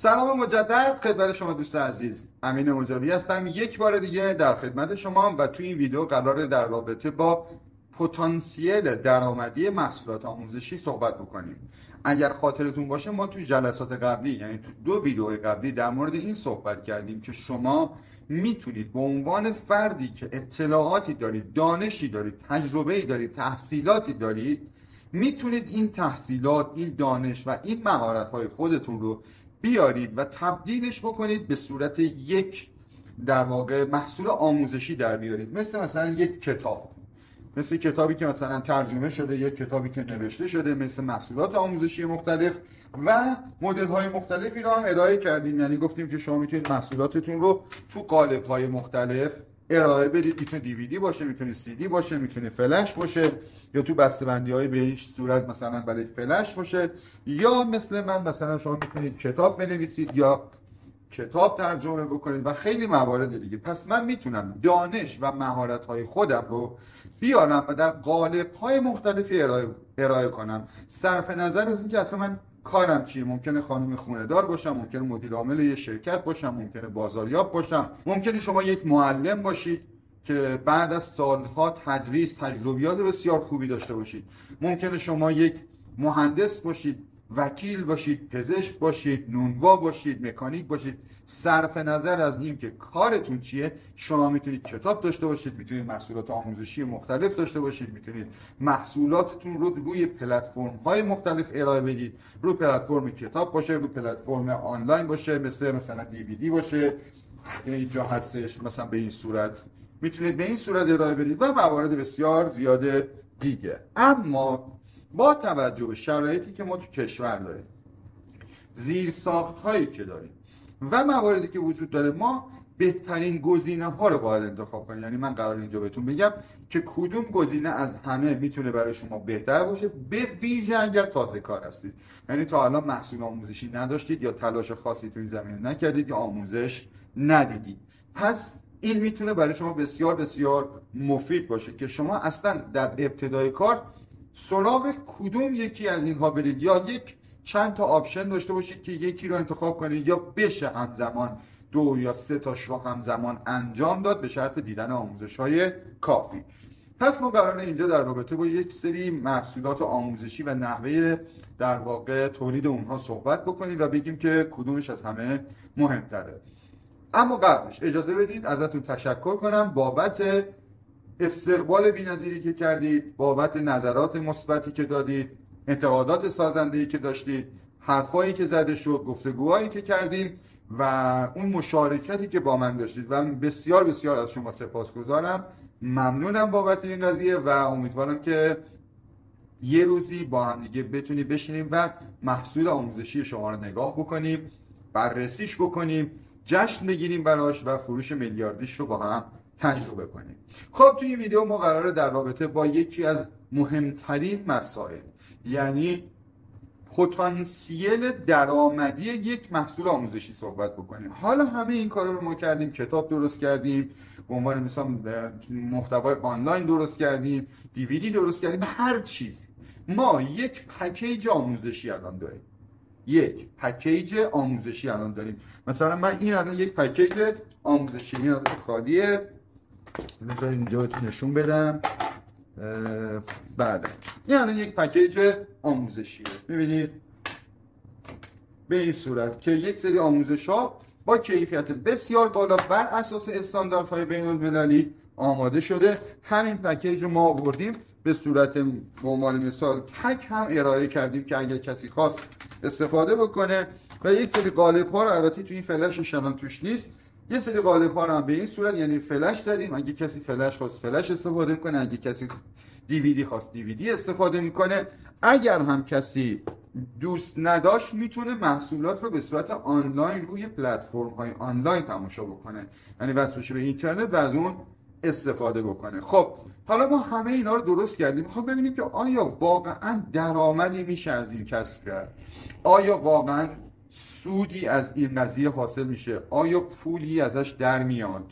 سلام مجدد خدمت شما دوست عزیز، امین مجابی هستم. یک بار دیگه در خدمت شما و توی این ویدیو قراره در رابطه با پتانسیل درآمدی محصولات آموزشی صحبت بکنیم. اگر خاطرتون باشه ما توی جلسات قبلی، یعنی تو 2 ویدیو قبلی، در مورد این صحبت کردیم که شما میتونید به عنوان فردی که اطلاعاتی دارید، دانشی دارید، تجربه‌ای دارید، تحصیلاتی دارید، میتونید این تحصیلات، این دانش و این مهارت‌های خودتون رو بیارید و تبدیلش بکنید به صورت یک در واقع محصول آموزشی در بیارید. مثلا یک کتاب، مثل کتابی که مثلا ترجمه شده، یک کتابی که نوشته شده، مثل محصولات آموزشی مختلف و مدل‌های مختلفی رو هم ارائه کردیم. یعنی گفتیم که شما میتونید محصولاتتون رو تو قالب‌های مختلف ارائه بدید. میتونه دیویدی باشه، میتونه CD باشه، میتونه فلش باشه، یا تو بسته‌بندی‌های به هیچ صورت مثلا برای فلش باشه، یا مثل من مثلا شما میتونید کتاب بنویسید یا کتاب ترجمه بکنید و خیلی موارد دیگه. پس من میتونم دانش و مهارت‌های خودم رو بیارم و در قالب‌های مختلفی ارائه کنم، صرف نظر از اینکه اصلا من کارم چیه. ممکنه خانم خونه‌دار باشم، ممکنه مدیر عامل یه شرکت باشم، ممکنه بازاریاب باشم، ممکنه شما یک معلم باشید که بعد از سالها تدریس تجربیات بسیار خوبی داشته باشید، ممکنه شما یک مهندس باشید، وکیل باشید، پزشک باشید، نونوا باشید، مکانیک باشید. صرف نظر از این که کارتون چیه، شما میتونید کتاب داشته باشید، میتونید محصولات آموزشی مختلف داشته باشید، میتونید محصولاتتون رو روی پلتفرم‌های مختلف ارائه بدید. روی پلتفرم کتاب باشه، روی پلتفرم آنلاین باشه، مثلا DVD باشه که اینجا هستش، مثلا به این صورت میتونید به این صورت ارائه بدید و موارد بسیار زیاد دیگه. اما با توجه به شرایطی که ما تو کشور داریم، زیرساخت‌هایی که داریم و مواردی که وجود داره، ما بهترین گزینه‌ها رو باید انتخاب کنیم. یعنی من قرار اینجا بهتون بگم که کدوم گزینه از همه میتونه برای شما بهتر باشه، به ویژه اگر تازه کار هستید. یعنی تا الان محصول آموزشی نداشتید یا تلاش خاصی تو این زمینه نکردید یا آموزش ندیدید. پس این میتونه برای شما بسیار بسیار مفید باشه که شما اصلا در ابتدای کار سراغ کدوم یکی از اینها برید، یا یک چند تا آپشن داشته باشید که یکی رو انتخاب کنید، یا بشه همزمان 2 یا 3 تاش رو همزمان انجام داد به شرط دیدن آموزش‌های کافی. پس ما قراره اینجا در رابطه با یک سری محصولات آموزشی و نحوه در واقع تولید اونها صحبت بکنیم و بگیم که کدومش از همه مهمتره. اما قبلش اجازه بدید ازتون تشکر کنم بابت استقبال بی‌نظیری که کردید، بابت نظرات مثبتی که دادید، انتقادات سازنده‌ای که داشتید، حرفایی که زده شد، گفتگوهایی که کردیم و اون مشارکتی که با من داشتید و بسیار بسیار از شما سپاسگزارم. ممنونم بابت این قضیه و امیدوارم که یه روزی با هم دیگه بتونیم بشینیم و محصول آموزشی شما رو نگاه بکنیم، بررسیش بکنیم، جشن بگیریم براش و فروش میلیاردیش رو با هم تجربه کنیم. خب توی این ویدیو ما قراره در رابطه با یکی از مهمترین مسائل، یعنی پتانسیل درآمدی یک محصول آموزشی صحبت بکنیم. حالا همه این کارا رو ما کردیم، کتاب درست کردیم، به عنوان مثلا محتوای آنلاین درست کردیم، DVD درست کردیم، هر چیزی. ما یک پکیج آموزشی الان داریم. یک پکیج آموزشی الان داریم. مثلا من این الان یک پکیج آموزشی خالیه، بذارید اینجا بهتون نشون بدم. بله، این الان یک پکیج آموزشیه. می‌بینید به این صورت که یک سری آموزش‌ها با کیفیت بسیار بالا بر اساس استانداردهای بین‌المللی آماده شده. همین پکیج رو ما آوردیم به صورت به عنوان مثال تک هم ارائه کردیم که اگر کسی خواست استفاده بکنه. و یک سری قالب‌ها رو البته تو این فلشش الان توش نیست، یه سری قالب‌ها رو هم به این صورت، یعنی فلش داریم، اگه کسی فلش خواست فلش استفاده میکنه، اگه کسی DVD خواست DVD استفاده میکنه. اگر هم کسی دوست نداشت میتونه محصولات رو به صورت آنلاین روی پلتفرم‌های آنلاین تماشا بکنه، یعنی وصل بشه به اینترنت و از اون استفاده بکنه. خب حالا ما همه اینا رو درست کردیم، خب ببینیم که آیا واقعا درآمدی میشه از این کسب کرد؟ آیا واقعا سودی از این قضیه حاصل میشه؟ آیا پولی ازش در میاد؟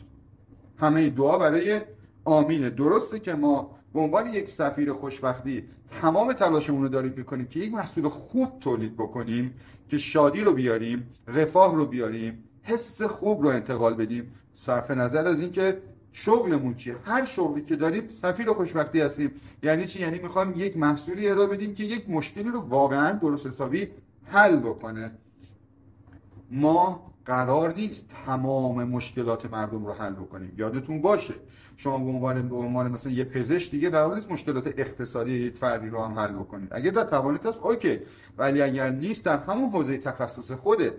همه دعا برای آمینه. درسته که ما به عنوان یک سفیر خوشبختی تمام تلاشمون رو داریم میکنیم که یک محصول خوب تولید بکنیم که شادی رو بیاریم، رفاه رو بیاریم، حس خوب رو انتقال بدیم، صرف نظر از اینکه شغلمون چیه. هر شغلی که داریم سفیر خوشبختی هستیم. یعنی چی؟ یعنی میخوایم یک محصولی ارائه بدیم که یک مشکلی رو واقعا درست حسابی حل بکنه. ما قرار نیست تمام مشکلات مردم رو حل بکنیم. یادتون باشه شما به عنوان مثلا یه پزشک دیگه قرار نیست مشکلات اقتصادی یک فردی رو هم حل بکنید. اگه در توانت هست اوکی، ولی اگر نیست در همون حوزه تخصص خوده.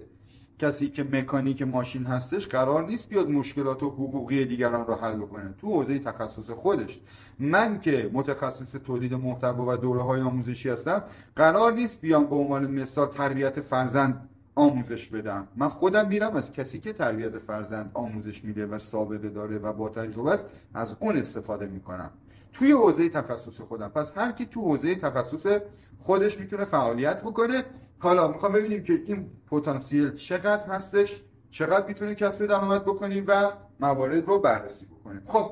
کسی که مکانیک ماشین هستش قرار نیست بیاد مشکلات حقوقی دیگران رو حل بکنه تو حوزه تخصص خودش. من که متخصص تولید محتوا و دوره‌های آموزشی هستم قرار نیست بیام به عنوان مثال تربیت فرزند آموزش بدم. من خودم میرم از کسی که تربیت فرزند آموزش میده و سابقه داره و با تجربه است از اون استفاده میکنم توی حوزه تخصص خودم. پس هر کی تو حوزه تخصص خودش میتونه فعالیت بکنه. حالا میخوام ببینیم که این پتانسیل چقدر هستش، چقدر میتونه کسب درآمد بکنیم و موارد رو بررسی بکنیم. خب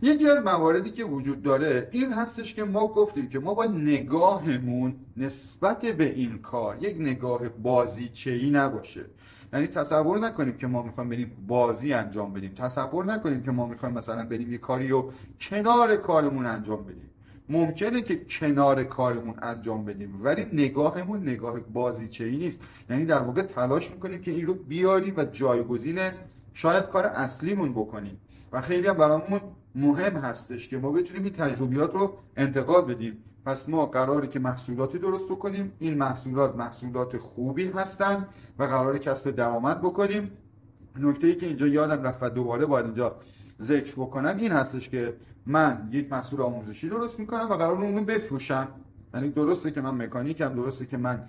یکی از مواردی که وجود داره این هستش که ما گفتیم که ما با نگاهمون نسبت به این کار یک نگاه بازیچه‌ای نباشه. یعنی تصور نکنیم که ما میخوایم بریم بازی انجام بدیم، تصور نکنیم که ما میخوایم مثلا بریم یه کاری رو کنار کارمون انجام بدیم. ممکنه که کنار کارمون انجام بدیم ولی نگاهمون نگاه بازیچه‌ای نیست. یعنی در واقع تلاش میکنیم که این رو بیاریم و جایگزین شاید کار اصلیمون بکنیم و خیلی هم برامون مهم هستش که ما بتونیم این تجربیات رو انتقال بدیم. پس ما قراره که محصولاتی درست بکنیم. این محصولات خوبی هستن و قراره کسب درآمد بکنیم. نکته‌ای که اینجا یادم رفت و دوباره باید اینجا ذکر بکنم این هستش که من یک محصول آموزشی درست میکنم و قراره اونو بفروشم. یعنی درسته که من مکانیکم، درسته که من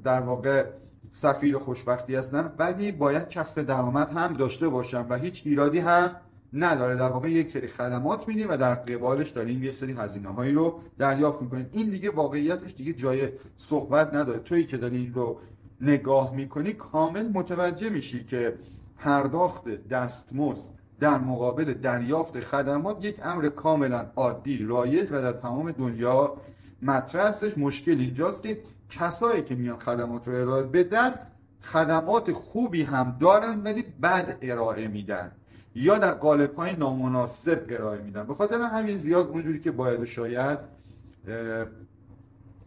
در واقع سفیر خوشبختی هستم، ولی باید کسب درآمد هم داشته باشم و هیچ ایرادی هم نداره. در واقع یک سری خدمات میدیم و در قبالش داریم یک سری هزینه‌هایی رو دریافت میکنیم. این دیگه واقعیتش دیگه جای صحبت نداره. تویی که داری این رو نگاه میکنی کامل متوجه میشی که پرداخت دستمزد در مقابل دریافت خدمات یک امر کاملا عادی، رایج و در تمام دنیا مطرح هستش. مشکل اینجاست که کسایی که میان خدمات رو ارائه بدن خدمات خوبی هم دارن ولی بد ارائه میدن یا در قالب‌های نامناسب ارائه میدن. به خاطر همین زیاد اونجوری که باید و شاید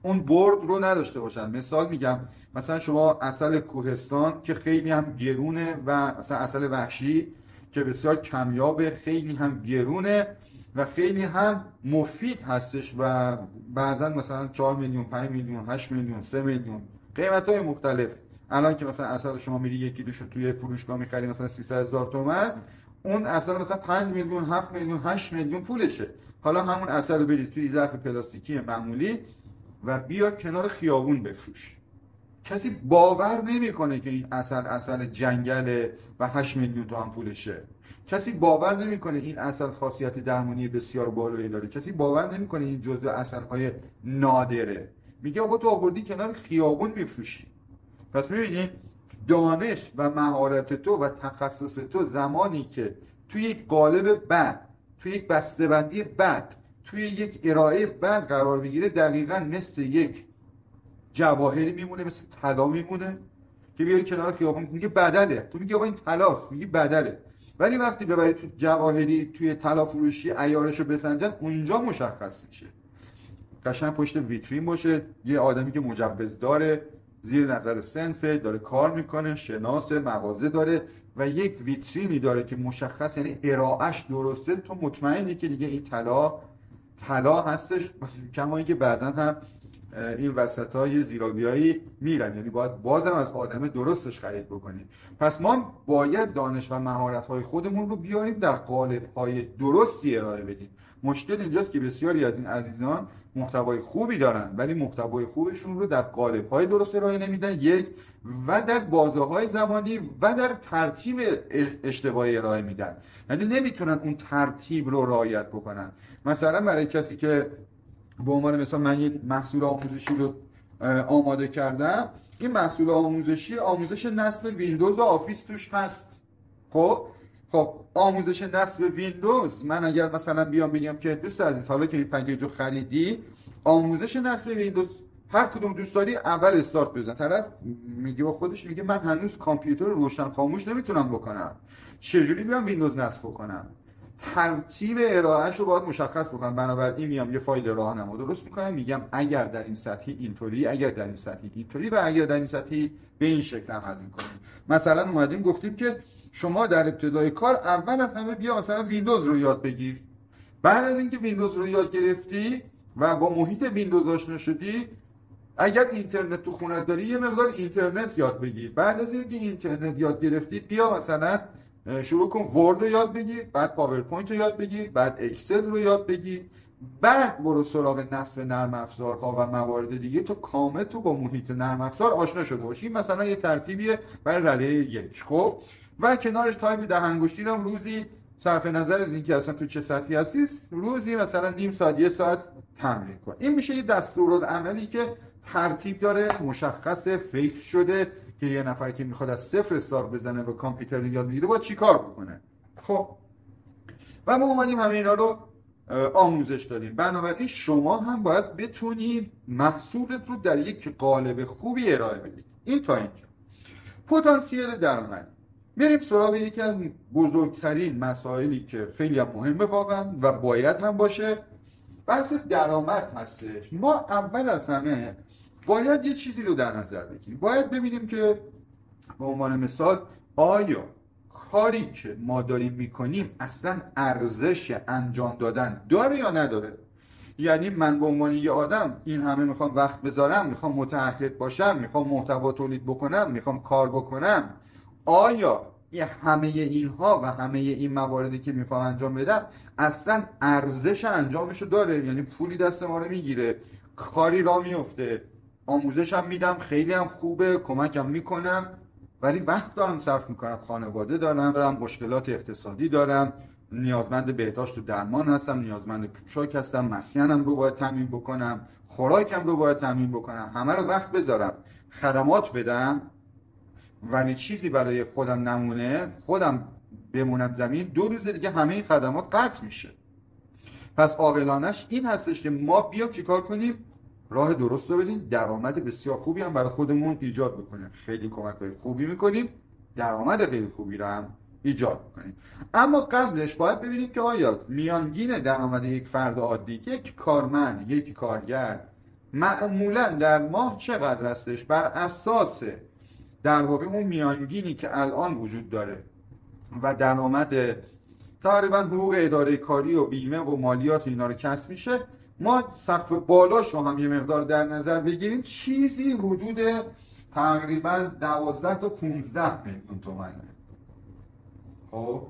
اون برد رو نداشته باشن. مثال میگم، مثلا شما عسل کوهستان که خیلی هم گرونه و مثلا عسل وحشی که بسیار کمیابه، خیلی هم گرونه و خیلی هم مفید هستش و بعضا مثلا 4 میلیون، 5 میلیون، 8 میلیون، 3 میلیون قیمت‌های مختلف. الان که مثلا عسل شما میری یکی دوشو توی فروشگاه می‌خری مثلا 300,000 تومان، اون عسل مثلا 5 میلیون، 7 میلیون، 8 میلیون پولشه. حالا همون عسل رو برید توی ظرف پلاستیکی معمولی و بیا کنار خیابون بفروش. کسی باور نمیکنه که این عسل جنگله و 8 میلیون تومان پولشه. کسی باور نمیکنه این عسل خاصیت درمانی بسیار بالایی داره. کسی باور نمیکنه این جزء عسل‌های نادره. میگه آقا تو آوردی کنار خیابون میفروشی. پس میبینی دانش و مهارت تو و تخصص تو زمانی که توی یک قالب بد، توی یک بسته‌بندی بد، توی یک ارائه بد قرار بگیره دقیقاً مثل یک جواهری میمونه، مثل طلا میمونه که بیاری کنار خیابون میگه بدله. تو میگی آقا این طلاست، میگی بدله. ولی وقتی ببری تو جواهری توی طلا فروشی عیارشو بسنجن اونجا مشخص میشه. قشنگ پشت ویترین باشه، یه آدمی که مجوز داره، زیر نظر صنفه، داره کار میکنه، شناس مغازه داره و یک ویترینی داره که مشخص، یعنی ارائهش درسته، تو مطمئنی که دیگه این طلا هستش. کما اینکه بعضا هم این وسطای زیرابیایی میرن، یعنی باید بازم از آدم درستش خرید بکنیم. پس ما باید دانش و مهارت‌های خودمون رو بیاریم در قالب‌های درستی ارائه بدیم. مشکل اینجاست که بسیاری از این عزیزان محتوای خوبی دارن ولی محتوای خوبشون رو در قالب‌های درست ارائه نمیدن، یک، و در بازه‌های زمانی و در ترتیب اشتباهی ارائه میدن. یعنی نمیتونن اون ترتیب رو رعایت بکنن. مثلا برای کسی که به عنوان مثلا من یک محصول آموزشی رو آماده کردم، این محصول آموزشی آموزش نصب ویندوز و آفیس توش هست. خب خب آموزش نصب ویندوز، من اگر مثلا بیام بگم که دوست عزیز حالا که این پکیج رو خریدی، آموزش نصب ویندوز هر کدوم دوست داری اول استارت بزن. طرف میگه با خودش، میگه من هنوز کامپیوتر رو روشن خاموش نمیتونم بکنم، چجوری بیام ویندوز نصب کنم؟ ترتیب ارائهش رو باید مشخص بکنم. بنابراین میام یه فایل راهنما درست میکنم، میگم اگر در این سطحی اینطوری، اگر در این سطحی اینطوری و اگر در این سطحی به این شکل عمل میکنیم. مثلا اومدیم گفتیم که شما در ابتدای کار اول از همه بیا مثلا ویندوز رو یاد بگیر. بعد از اینکه ویندوز رو یاد گرفتی و با محیط ویندوز آشنا شدی، اگر اینترنت تو خونت داری یه مقدار اینترنت یاد بگیر. بعد از اینکه اینترنت یاد گرفتی بیا مثلا شروع کن ورد رو یاد بگیر، بعد پاورپوینت رو یاد بگیر، بعد اکسل رو یاد بگیر، بعد برو سراغ نصب نرم افزارها و موارد دیگه تو کامل تو با محیط نرم افزار آشنا شده باشی. مثلا یه ترتیبیه برای رده 1. خب و کنارش تایم ده انگشتی رو روزی صرف نظر از اینکه اصلا تو چه سطحی هستی، روزی مثلا نیم ساعت 1 ساعت تمرین کن. این میشه یه دستورالعملی که ترتیب داره، مشخص، فکر شده که یه نفر که میخواد از صفر استارت بزنه و کامپیوتر یاد بگیره با چی کار بکنه. خب و ما اومدیم همه اینا رو آموزش دادیم. بنابراین شما هم باید بتونید محصولت رو در یک قالب خوبی ارائه بدید. این تا اینجا پتانسیل درآمد. بریم سراغ یکی از بزرگترین مسائلی که خیلی هم مهمه واقعا و باید هم باشه، بحث درآمد هستش. ما اول از همه باید یه چیزی رو در نظر بگیریم. باید ببینیم که به عنوان مثال آیا کاری که ما داریم میکنیم اصلا ارزش انجام دادن داره یا نداره. یعنی من به عنوان یه آدم این همه میخوام وقت بذارم، میخوام متعهد باشم، میخوام محتوا تولید بکنم، میخوام کار بکنم، آیا همه اینها و همه این مواردی که میخوام انجام بدم اصلا ارزش انجامشو داره؟ یعنی پولی دست ما رو میگیره، کاری را میفته، آموزشم میدم، خیلی هم خوبه، کمکم میکنم، ولی وقت دارم صرف میکنم، خانواده دارم، مشکلات اقتصادی دارم، نیازمند بهداشت و درمان هستم، نیازمند پوشاک هستم، مسکنم رو باید تامین بکنم، خوراکم رو باید تامین بکنم، همه رو وقت بذارم خدمات بدم، ولی چیزی برای خودم نمونه، خودم بمونم زمین، 2 روز دیگه همه این خدمات قطع میشه. پس عاقلانش این هستش که ما بیام چیکار کنیم؟ راه درست رو بدیم، درآمد بسیار خوبی هم برای خودمون ایجاد بکنیم، خیلی کمک‌های خوبی میکنیم، درآمد خیلی خوبی رو هم ایجاد میکنیم. اما قبلش باید ببینیم که آیا میانگین درآمد یک فرد عادی، یک کارمند، یک کارگر معمولا در ماه چقدر هستش؟ بر اساس در واقع اون میانگینی که الان وجود داره و درآمد تقریبا حقوق اداره کاری و بیمه و مالیات اینا رو کسب میشه، ما سقف بالاش رو هم یه مقدار در نظر بگیریم، چیزی حدود تقریبا 12 تا 15 میلیون تومانه. خب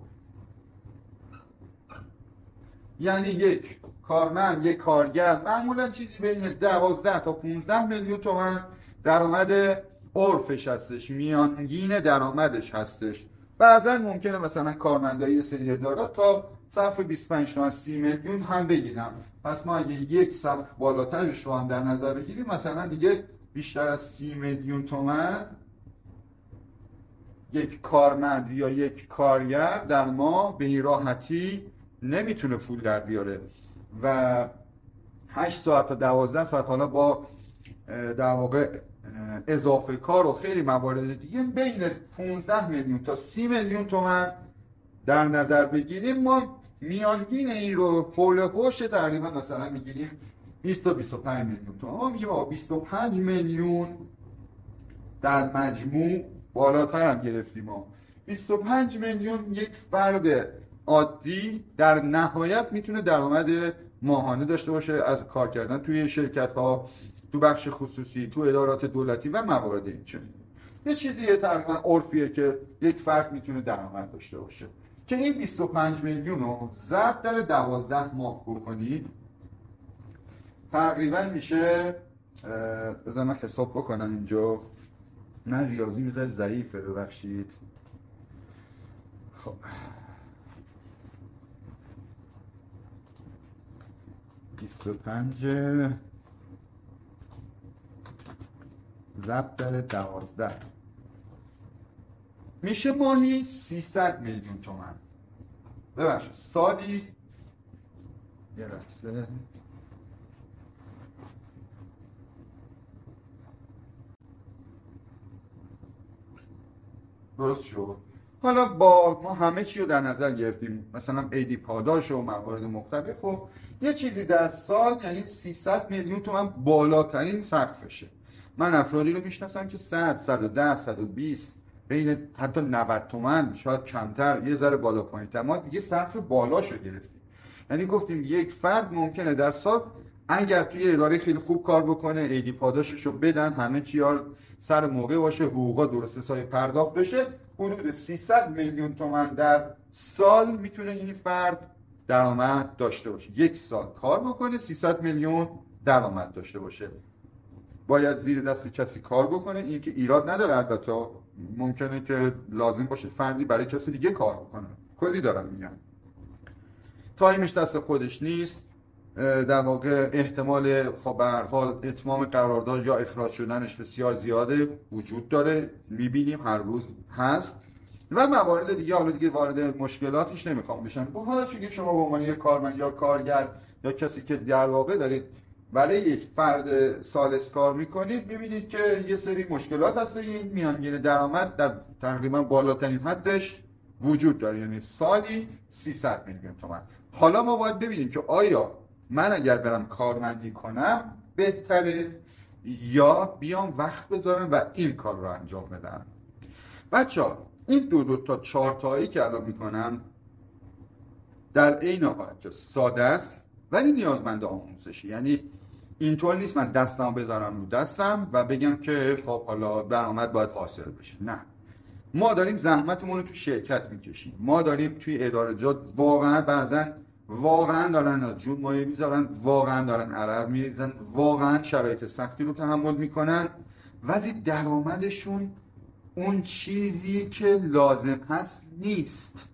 یعنی یک کارمند، یک کارگر معمولا چیزی بین 12 تا 15 میلیون تومان درآمد عرفش هستش، میانگین درآمدش هستش. بعضا ممکنه مثلا کارمندای سری ادارات تا سقف 25 تا 30 میلیون هم بگیرم. پس ما اگه یک سقف بالاترش رو هم در نظر بگیریم، مثلا دیگه بیشتر از 30 میلیون تومان یک کارمند یا یک کارگر در ماه به این راحتی نمیتونه پول در بیاره و 8 ساعت تا 12 ساعت حالا با در واقع اضافه کار و خیلی موارد دیگه بین 15 میلیون تا 30 میلیون تومان در نظر بگیریم، ما میانگین این رو حول هوش تقریبا مثلا میگیریم 20 تا 25 میلیون تومان. ما میگیم 25 میلیون در مجموع، بالاتر هم گرفتیم ما 25 میلیون یک فرد عادی در نهایت میتونه درآمد ماهانه داشته باشه از کار کردن توی شرکت ها، تو بخش خصوصی، تو ادارات دولتی و موارد اینچنین. یه چیزی تقریبا عرفیه که یک فرد میتونه درآمد داشته باشه که این 25 میلیون رو ضرب در 12 ماه بکنید تقریبا میشه، بذار من حساب بکنم اینجا، من ریاضی میذاره ضعیفه ببخشید. خب 25 ضرب در 12 میشه ماهی 300 میلیون تومان. ببخشید سالی یه لحظه درست شد. حالا با ما همه چی رو در نظر گرفتیم، مثلا ایدی پاداش و موارد مختلف و یه چیزی در سال یعنی 300 میلیون تومان بالاترین سقفشه. من افرادی رو میشناسم که 100 110 120 بین حتی 90 تومن شاید کمتر یه ذره بالا پایین تر ما دیگه سقف بالاشو گرفتیم. یعنی گفتیم یک فرد ممکنه در سال اگر توی اداره خیلی خوب کار بکنه ایدی پاداششو بدن، همه چی سر موقع باشه، حقوقا درست حسابی پرداخت بشه، حدود 300 میلیون تومان در سال میتونه این فرد درآمد داشته باشه. یک سال کار بکنه 300 میلیون درآمد داشته باشه. باید زیر دست کسی کار بکنه، این که ایراد نداره، البته ممکنه که لازم باشه فردی برای کسی دیگه کار بکنه، کلی دارم میگم. تایمش دست خودش نیست، در واقع احتمال خب به هر حال اتمام قرارداد یا اخراج شدنش بسیار زیاده وجود داره، میبینیم هر روز هست و موارد دیگه. حالا دیگه وارد مشکلاتش نمیخوام بشم. حالا چون شما به عنوان یک کارمند یا کارگر یا کسی که در واقع دارید برای یک فرد ثالث کار میکنید، میبینید که یه سری مشکلات هست و این میانگین درآمد در تقریبا بالاترین حدش وجود داره، یعنی سالی 300 میلیون تومان. حالا ما باید ببینیم که آیا من اگر برم کارمندی کنم بهتره یا بیام وقت بذارم و این کار رو انجام بدم. بچه‌ها این دو تا چارتایی که الان میکنم در عین حال که ساده است ولی نیازمند آموزشی، یعنی اینطور نیست من دستمو بذارم رو دستم و بگم که خب حالا درآمد باید حاصل بشه. نه، ما داریم زحمتمون رو تو شرکت میکشیم، ما داریم توی ادارجات واقعا بعضا واقعا دارن از جون مایه میذارن، واقعا دارن عرق میریزن، واقعا شرایط سختی رو تحمل میکنن ولی درآمدشون اون چیزی که لازم هست نیست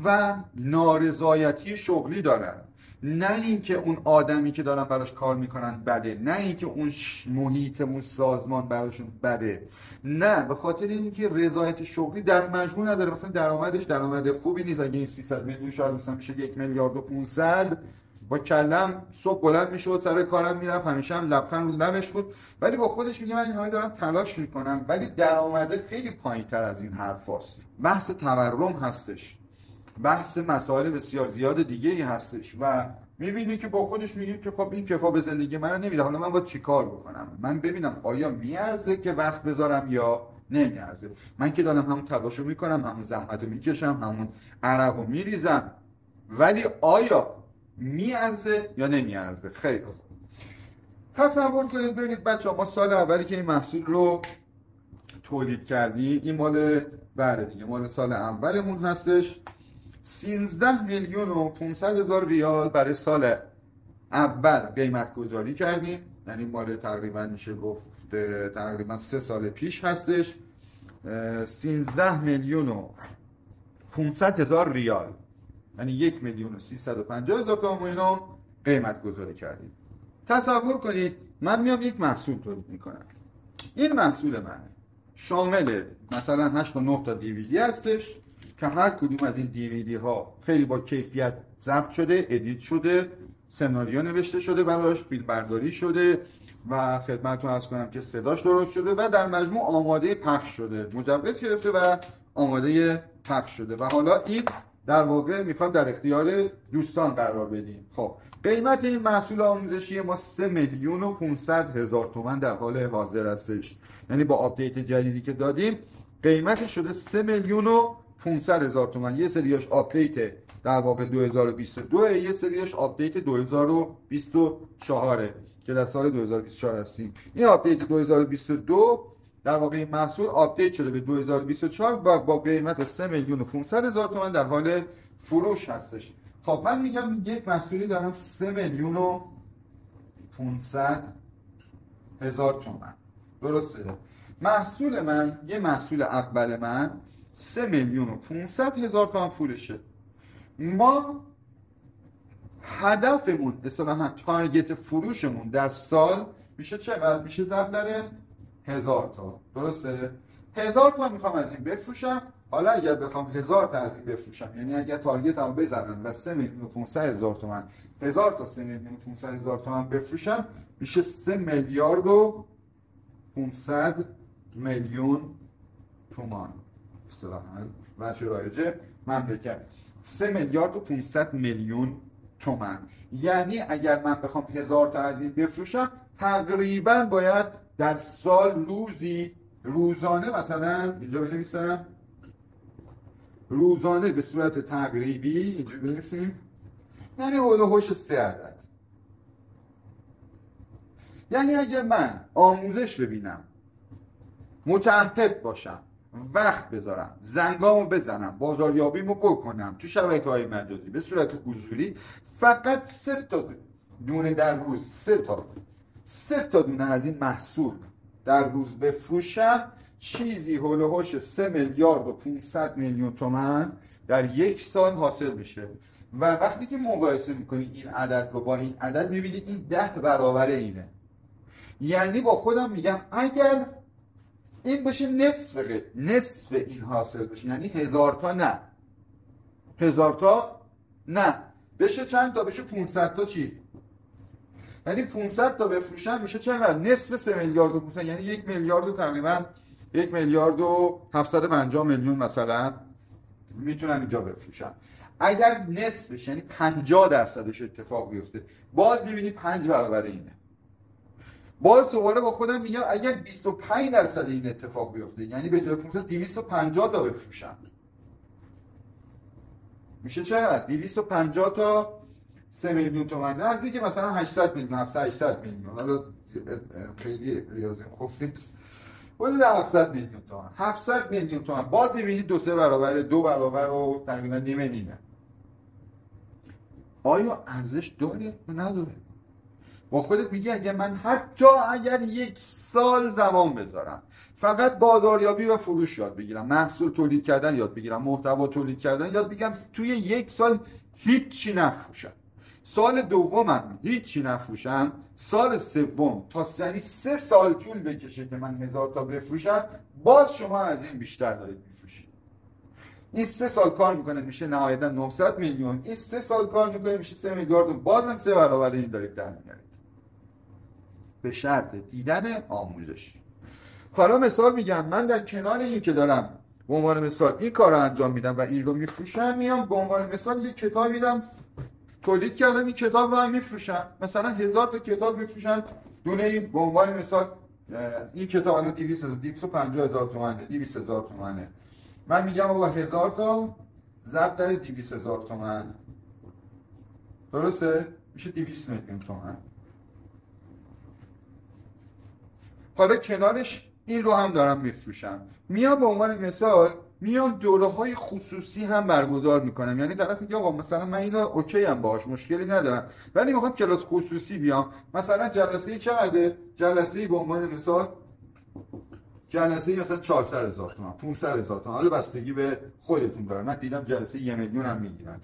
و نارضایتی شغلی دارن. نه اینکه اون آدمی که دارن براش کار میکنن بده، نه اینکه اون محیط اون سازمان براشون بده، نه، به خاطر اینکه رضایت شغلی در مجموع نداره. مثلا درآمدش درآمد خوبی نیست. اگه این 300 میلیون شاید مثلا میشه 1 میلیارد و 500 با کلم صبح بلند میشد سر کارم میرفت، همیشه هم لبخند رو لبش بود، ولی با خودش میگه من همه دارم تلاش میکنم، ولی درآمد خیلی پایینتر از این حرفاست. بحث تورم هستش، بحث مسائل بسیار زیاد دیگه ای هستش و میبینی که با خودش میگه که خب این کفا به زندگی من نمیده، حالا من باید چی کار بکنم؟ من ببینم آیا میارزه که وقت بذارم یا نمیارزه. من که دارم همون تلاشو میکنم، همون زحمتو میکشم، همون عرقو میریزم، ولی آیا میارزه یا نمیارزه؟ خیلی خوب. تصور کنید ببینید بچه‌ها، ما سال اولی که این محصول رو تولید کردیم، این مال بله دیگه مال سال اولمون هستش، 13 میلیون و 500 هزار ریال برای سال اول قیمت گذاری کردیم، یعنی مال تقریبا میشه گفت تقریبا 3 سال پیش هستش. 13 میلیون و 500 هزار ریال یعنی 1 میلیون و 350 هزار تومان اینو قیمت گذاری کردیم. تصور کنید من میام یک محصول تولید میکنم، این محصول من شامل مثلا 8 تا 9 تا دیویدی هستش که هر کدوم از این دیویدی ها خیلی با کیفیت ضبط شده، ادیت شده، سناریو نوشته شده براش، فیلم برداری شده و خدمتتون عرض کنم که صداش درست شده و در مجموع آماده پخش شده، مجوز گرفته و آماده پخش شده و حالا این در واقع میخوام در اختیار دوستان قرار بدیم. خب قیمت این محصول آموزشی ما 3 میلیون و 500 هزار تومان در حال حاضر هستش، یعنی با آپدیت جدیدی که دادیم قیمتش شده 3 میلیون و 500 هزار تومان. یه سریاش آپدیت در واقع 2022، یه سریاش آپدیت 2024 که در سال 2024 هستیم. این آپدیت 2022 در واقع این محصول آپدیت شده به 2024 و با قیمت 3 میلیون و 500 هزار تومان در حال فروش هستش. خب من میگم یک محصولی دارم 3 میلیون و 500 هزار تومان، درسته؟ محصول من، یه محصول اول من 3 میلیون و 500 هزار تومان پولشه. ما هدفمون اصطلاحاً تارگت فروشمون در سال میشه چقدر؟ میشه ضرب در 1000 تا، درسته؟ 1000 تا میخوام از این بفروشم. حالا اگر بخوام 1000 تا از این بفروشم، یعنی اگر تارگتمو بزنم و 3,500,000 تومان 1000 تا 3,500,000 تومان بفروشم، میشه 3,500,000,000 تومان. اصطلاحاً وجه رایجه مملکت 3,500,000,000 تومان. یعنی اگر من بخوام 1000 تا از این بفروشم، تقریبا باید در سال روزانه مثلا اینجا بنویسم، روزانه به صورت تقریبی اینجا بنویسیم، یعنی هول و هوش 3 عدد. یعنی اگر من آموزش ببینم، متعهد باشم، وقت بذارم، زنگامو بزنم، بازاریابیمو بکنم تو شبکه‌های مجازی به صورت حضوری، فقط 3 تا دونه در روز، 3 تا دونه از این محصول در روز بفروشم، چیزی هول و هوش 3,500,000,000 تومان در یک سال حاصل میشه. و وقتی که مقایسه میکنید این عدد رو با این عدد، میبینید این 10 برابر اینه. یعنی با خودم میگم اگر این بشه نصف این حاصل بشه، یعنی 1000 تا نه، 1000 تا نه، بشه چند تا؟ بشه 500 تا. چی؟ یعنی 500 تا بفروشم میشه چقدر؟ نصف 3,500,000,000، یعنی 1,000,000,000 تقریبا 1,050,000,000 مثلا میتونم اینجا بفروشم. اگر نصفش یعنی 50% اتفاق بیفته، باز میبینید 5 برابر اینه. باز دوباره با خودم میگم اگر 25% این اتفاق بیفته، یعنی به جای 500 250 تا بفروشم، میشه چقدر؟ 250 تا 3,000,000 تومان، نزدیک مثلا 800 میلیون، 700 میلیون. حالا خیلی ریاضی خوب نیست، حدود 700 میلیون تومان، 700 میلیون تومان. باز میبینید 2 برابر و تقریبا نیمه. آیا ارزش داره یا نداره؟ با خودت میگی اگر من حتی اگر 1 سال زمان بذارم، فقط بازاریابی و فروش یاد بگیرم، محصول تولید کردن یاد بگیرم، محتوا تولید کردن یاد بگیرم، توی 1 سال هیچی نفروشم، سال دومم هیچی نفروشم، سال سوم تا 3 سال طول بکشه که من 1000 تا بفروشم، باز شما از این بیشتر دارید میفروشید. این 3 سال کار میکنه میشه نهایتا 900 میلیون، این 3 سال کار میکنه میشه 3 میلیارد، بازم 3 برابر این دارید در میارید، به شرط دیدن آموزش. حالا مثال میگم، من در کنار این که دارم به عنوان مثال این کار رو انجام میدم و این رو میفروشم، میام به عنوان مثال یک کتاب میدم تولید کردم، این کتاب رو هم میفروشم، مثلا 1000 تا کتاب میفروشم، دونه این به عنوان مثال این کتاب الان 250,000 تومانه، 200,000 تومانه. من میگم آقا 1000 تا ضرب در 200,000 تومان، درسته؟ میشه 200 میلیون تومان. حالا کنارش این رو هم دارم میفروشم، میام به عنوان مثال میام دوره‌های خصوصی هم برگزار میکنم. یعنی طرف میگه آقا مثلا من اینو اوکی ام باهاش، مشکلی ندارم، ولی میخوام کلاس خصوصی بیام، مثلا جلسه چقدره؟ جلسه به عنوان مثال جلسه مثلا 400,000 تومان، 500,000 تومان، حالا بستگی به خودتون داره. من دیدم جلسه 1 میلیون هم میگیرن.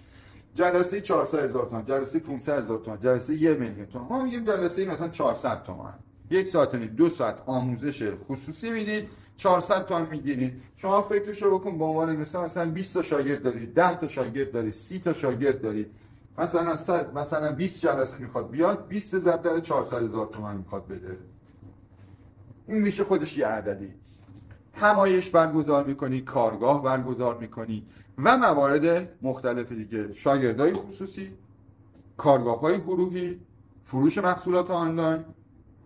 جلسه 400,000 تومان، جلسه 500,000 تومان، جلسه 1 میلیون تومان. ما میگیم جلسه مثلا 400 تومان. 1 ساعت و 2 ساعت آموزش خصوصی میدید، 400 تومان میگیرید. شما فکرشو بکن به عنوان مثلا 20 تا شاگرد دارید، 10 تا شاگرد دارید، 30 تا شاگرد دارید، مثلا 20 جلسه میخواد بیاد، 20 ضرب در 400,000 تومان میخواد بده. این میشه خودش یه عددی. همایش برگزار میکنی، کارگاه برگزار میکنی و موارد مختلف دیگه، شاگردای خصوصی، کارگاه‌های گروهی، فروش محصولات آنلاین،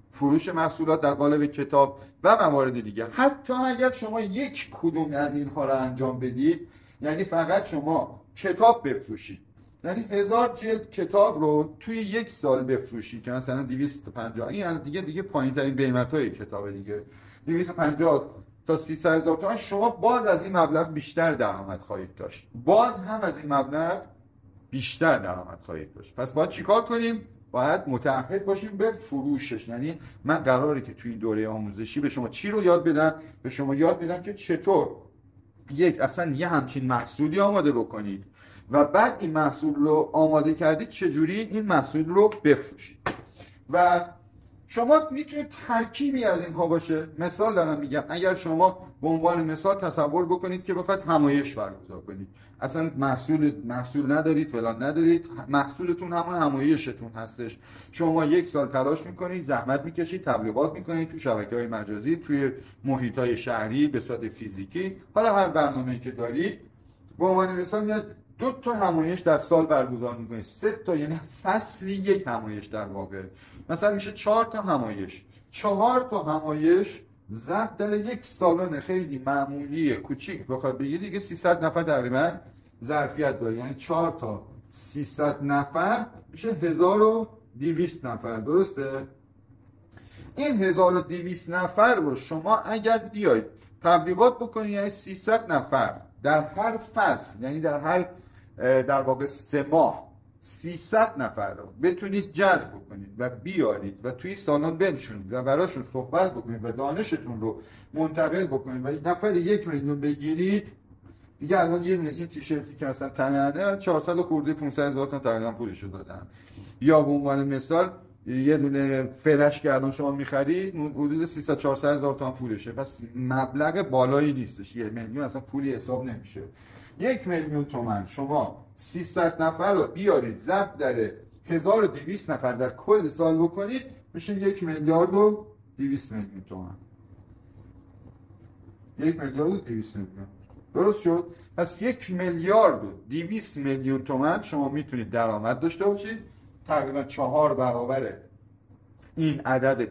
فروش محصولات در قالب کتاب و موارد دیگه. حتی اگر شما یک کدوم از اینها را انجام بدید، یعنی فقط شما کتاب بفروشید، یعنی 1000 جلد کتاب رو توی 1 سال بفروشید که مثلا 250، این دیگه پایین‌ترین قیمت‌های کتاب دیگه، 250 تا 300,000 تومان، شما باز از این مبلغ بیشتر درآمد خواهید داشت. باز هم از این مبلغ بیشتر درآمد خواهید داشت. پس باید چیکار کنیم؟ باید متعهد باشیم به فروشش. یعنی من قراره که توی این دوره آموزشی به شما چی رو یاد بدم؟ به شما یاد بدم که چطور اصلا یه همچین محصولی آماده بکنید و بعد این محصول رو آماده کردید چجوری این محصول رو بفروشید. و شما میتونید ترکیبی از اینها باشه. مثال دارم میگم، اگر شما به عنوان مثال تصور بکنید که بخواید همایش برگزار کنید، اصلا محصول ندارید، فلان ندارید، محصولتون همون همایشتون هستش، شما 1 سال تلاش میکنید، زحمت میکشید، تبلیغات میکنید تو شبکه‌های مجازی، توی محیط‌های شهری، به صورت فیزیکی، حالا هر برنامه‌ای که دارید، به عنوان مثال میاد 2 تا همایش در سال برگزار میکنید، 3 تا، یعنی فصلی 1 همایش در واقع، مثلا میشه 4 تا همایش. 4 تا همایش ضرب در 1 سالن خیلی معمولی کوچیک بخواد بگیرید دیگه 300 نفر تقریبا ظرفیت داره، یعنی 4 تا 300 نفر میشه 1200 نفر، درسته؟ این 1200 نفر رو شما اگر بیاید تبلیغات بکنید، یعنی 300 نفر در هر فصل، یعنی در واقع 3 ماه 300 نفر رو بتونید جذب بکنید و بیارید و توی سالن بنشونید و براشون صحبت بکنید و دانشتون رو منتقل بکنید و یک نفر 1 میلیون بگیرید، دیگه الان یه این تیشرتی که مثلا تنه 400 خورده 500 هزار تا تقریبا پولشو دادن. یا به عنوان مثال یه دونه فلش که الان شما می‌خرید حدود 300 400 هزار تومان پولشه، پس مبلغ بالایی نیستش. 1 میلیون اصلا پولی حساب نمیشه. 1 میلیون تومان شما 300 نفر رو بیارید ضرب در 1200 نفر در کل سال بکنید، میشه 1 میلیارد و 200 میلیون تومان. 1 میلیارد و 200 میلیون، درست شد؟ پس 1 میلیارد و 200 میلیون تومان شما میتونید درآمد داشته باشید، تقریبا 4 برابر این عدد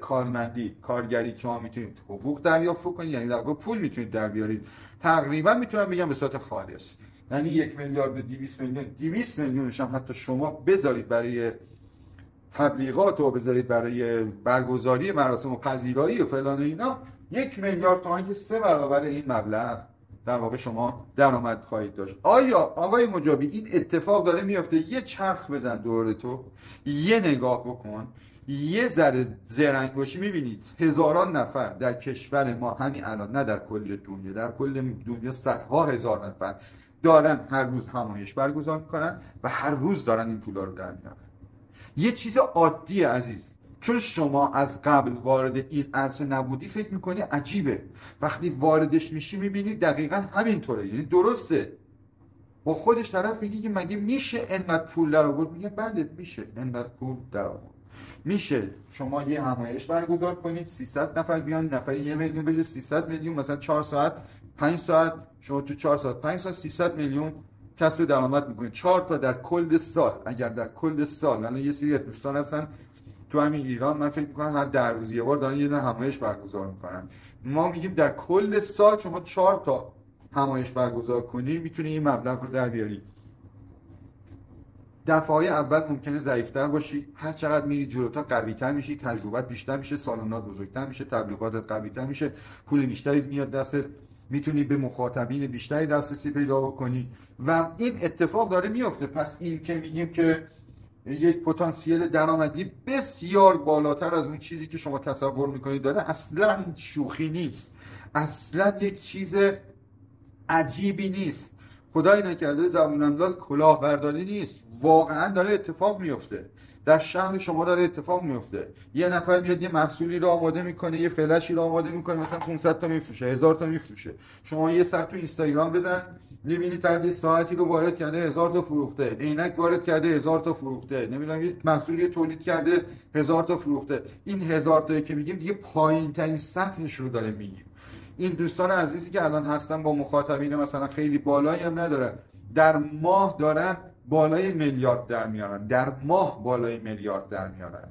کارگری شما میتونید حقوق دریافت کنید، یعنی در واقع پول میتونید در بیارید. تقریبا میتونم بگم به صورت خالص، یعنی 1 میلیارد و 200 میلیون، 200 میلیونش هم حتی شما بذارید برای تبلیغات و بذارید برای برگزاری مراسم و پذیرایی و فلان اینا، 1 میلیارد تومان که 3 برابر این مبلغ در واقع شما درآمد خواهید داشت. آیا آقای مجابی این اتفاق داره میفته؟ یه چرخ بزن دور تو، یه نگاه بکن، یه ذره زرنگ باشی، میبینید هزاران نفر در کشور ما همین الان، نه در کل دنیا، در کل دنیا صدها هزار نفر دارن هر روز همایش برگزار میکنن و هر روز دارن این پولا رو در میارن. یه چیز عادی عزیز، چون شما از قبل وارد این عرصه نبودی فکر میکنی عجیبه، وقتی واردش میشی میبینی دقیقا همینطوره، یعنی درسته. با خودش طرف میگه که مگه میشه انقدر پول در آورد؟ میگه بله میشه انقدر پول در آورد. میشه شما یه همایش برگزار کنید، 300 نفر بیان، نفری 1 میلیون بشه 300 میلیون، مثلا 4 ساعت 5 ساعت شما تو 4 ساعت 5 ساعت 300 میلیون کسب درآمد میکنید. 4 تا در کل سال، اگر در کل سال، الان یه سری دوستان هستن تو همین ایران، من فکر میکنم هر 10 روز یه بار دارن یه همایش برگزار میکنن. ما میگیم در کل سال شما 4 تا همایش برگزار کنی میتونی این مبلغ رو در بیاری. دفعه اول ممکنه ضعیف‌تر باشی، هر چقدر میری جلوتر قوی‌تر میشی، تجربت بیشتر میشه، سالنات بزرگتر میشه، تبلیغاتت قوی‌تر میشه، پول بیشتری میاد دستت، میتونی به مخاطبین بیشتری دسترسی پیدا بکنی و این اتفاق داره میفته. پس این که میگیم که یک پتانسیل درآمدی بسیار بالاتر از اون چیزی که شما تصور میکنید داره، اصلا شوخی نیست، اصلا یک چیز عجیبی نیست. خدای نکرده زبون‌الملال کلاهبرداری نیست، واقعا داره اتفاق میفته. در شهر شما داره اتفاق میفته. یه نفر میاد یه محصولی رو آماده میکنه، یه فلشی رو آماده میکنه، مثلا 500 تا میفروشه، 1000 تا میفروشه. شما یه ساعت تو اینستاگرام بزن، میبینی طرف ساعتی رو وارد کرده 1000 تا فروخته، عینک وارد کرده 1000 تا فروخته، نمیدونم یه محصولی تولید کرده 1000 تا فروخته. این 1000 تایی که میگیم دیگه پایین ترین سطحش رو داره میگیم. این دوستان عزیزی که الان هستن با مخاطبین مثلا خیلی بالایی هم ندارن، در ماه دارن بالای میلیارد در میارن، در ماه بالای میلیارد در میارن.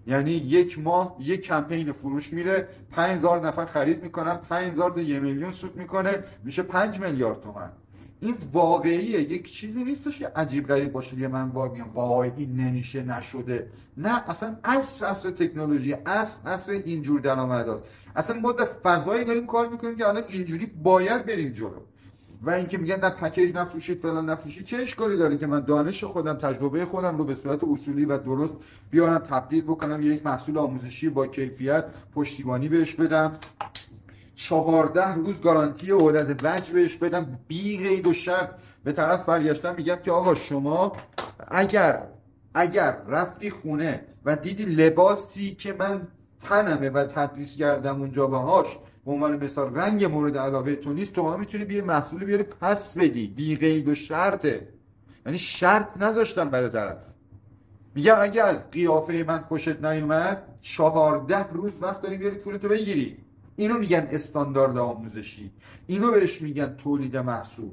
یعنی یک ماه یک کمپین فروش میره، 5000 نفر خرید میکنن، 5000 تا 1 میلیون سود میکنه، میشه 5 میلیارد تومان. این واقعیه، یک چیزی نیستش که عجیب غریب باشه که من میگم وای این نمیشه نشده. نه، اصلا عصر تکنولوژی، عصر اینجور درآمدات. اصلا ما در فضایی داریم کار میکنیم که الان اینجوری باید بریم جلو. و اینکه میگن نه پکیج نفروشید فلان نفروشید، چه اشکالی داره که من دانش خودم، تجربه خودم رو به صورت اصولی و درست بیارم تبدیل بکنم یک محصول آموزشی با کیفیت، پشتیبانی بهش بدم، 14 روز گارانتی اولد وجه بهش بدم، بی قید و شرط به طرف برگشتم میگم که آقا شما اگر رفتی خونه و دیدی لباسی که من تنمه و تدریس کردم اونجا باهاش به عنوان مثال رنگ مورد علاقه تو نیست، تو میتونی بیای محصول بیاری پس بدی، بی قید و شرطه. یعنی شرط نذاشتم برای طرف. میگم اگه از قیافه من خوشت نیومد 14 روز وقت داری بیاری پولتو بگیری. اینو میگن استاندارد آموزشی، اینو بهش میگن تولید محصول.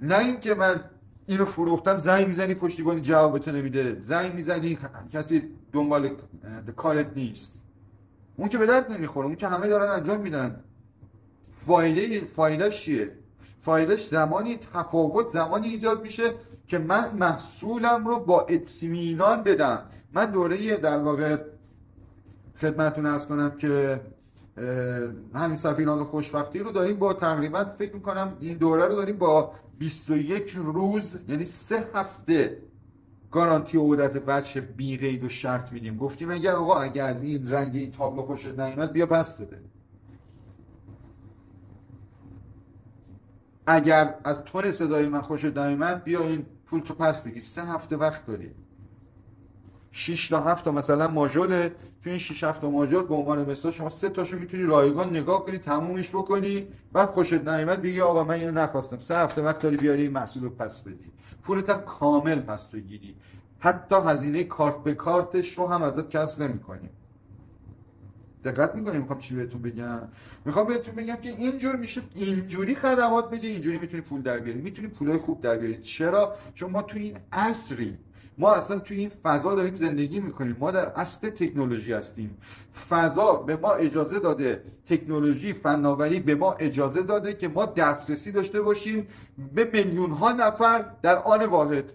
نه اینکه من اینو فروختم زنگ میزنی پشتیبانی جوابتو نمیده، زنگ میزنی کسی دنبال کارت نیست. اون که به درد نمیخوره، اون که همه دارن انجام میدن. فایدهش چیه؟ فایدهش زمانی تفاوت زمانی ایجاد میشه که من محصولم رو با اطمینان بدم. من دوره در واقع خدمتتون عرض کنم که همین سفینان خوشبختی رو داریم با تقریبا فکر میکنم این دوره رو داریم با 21 روز یعنی 3 هفته گارانتی عودت بچه بی قید و شرط میدیم. گفتیم اگه از این رنگ این تابلو خوشت نیومد بیا پس بده. اگر از تون صدای من خوشت نیومد بیا این پول تو پس بگی. 3 هفته وقت داری. 6 تا 7 تا مثلا ماژوله، تو این 6 7 تا ماژول به عنوان مثال شما 3 تاشو میتونی رایگان نگاه کنی، تمومش بکنی، بعد خوشت نیومد بگی آقا من اینو نخواستم. 3 هفته وقت داری بیاری این محصول رو پس بدی. پولت هم کامل پس بگیری. حتی هزینه کارت به کارتش رو هم ازت کسر نمی‌کنیم. دقت می‌کنیم میخوام چی بهتون بگم؟ میخوام بهتون بگم که اینجور میشه، اینجوری خدمات بدی، اینجوری میتونی پول در بیاری، میتونی پولای خوب در بیاری. چرا؟ چون ما تو این عصری، ما اصلا توی این فضا داریم زندگی میکنیم. ما در عصر تکنولوژی هستیم. فضا به ما اجازه داده، تکنولوژی، فناوری به ما اجازه داده که ما دسترسی داشته باشیم به میلیون ها نفر در آن واحد.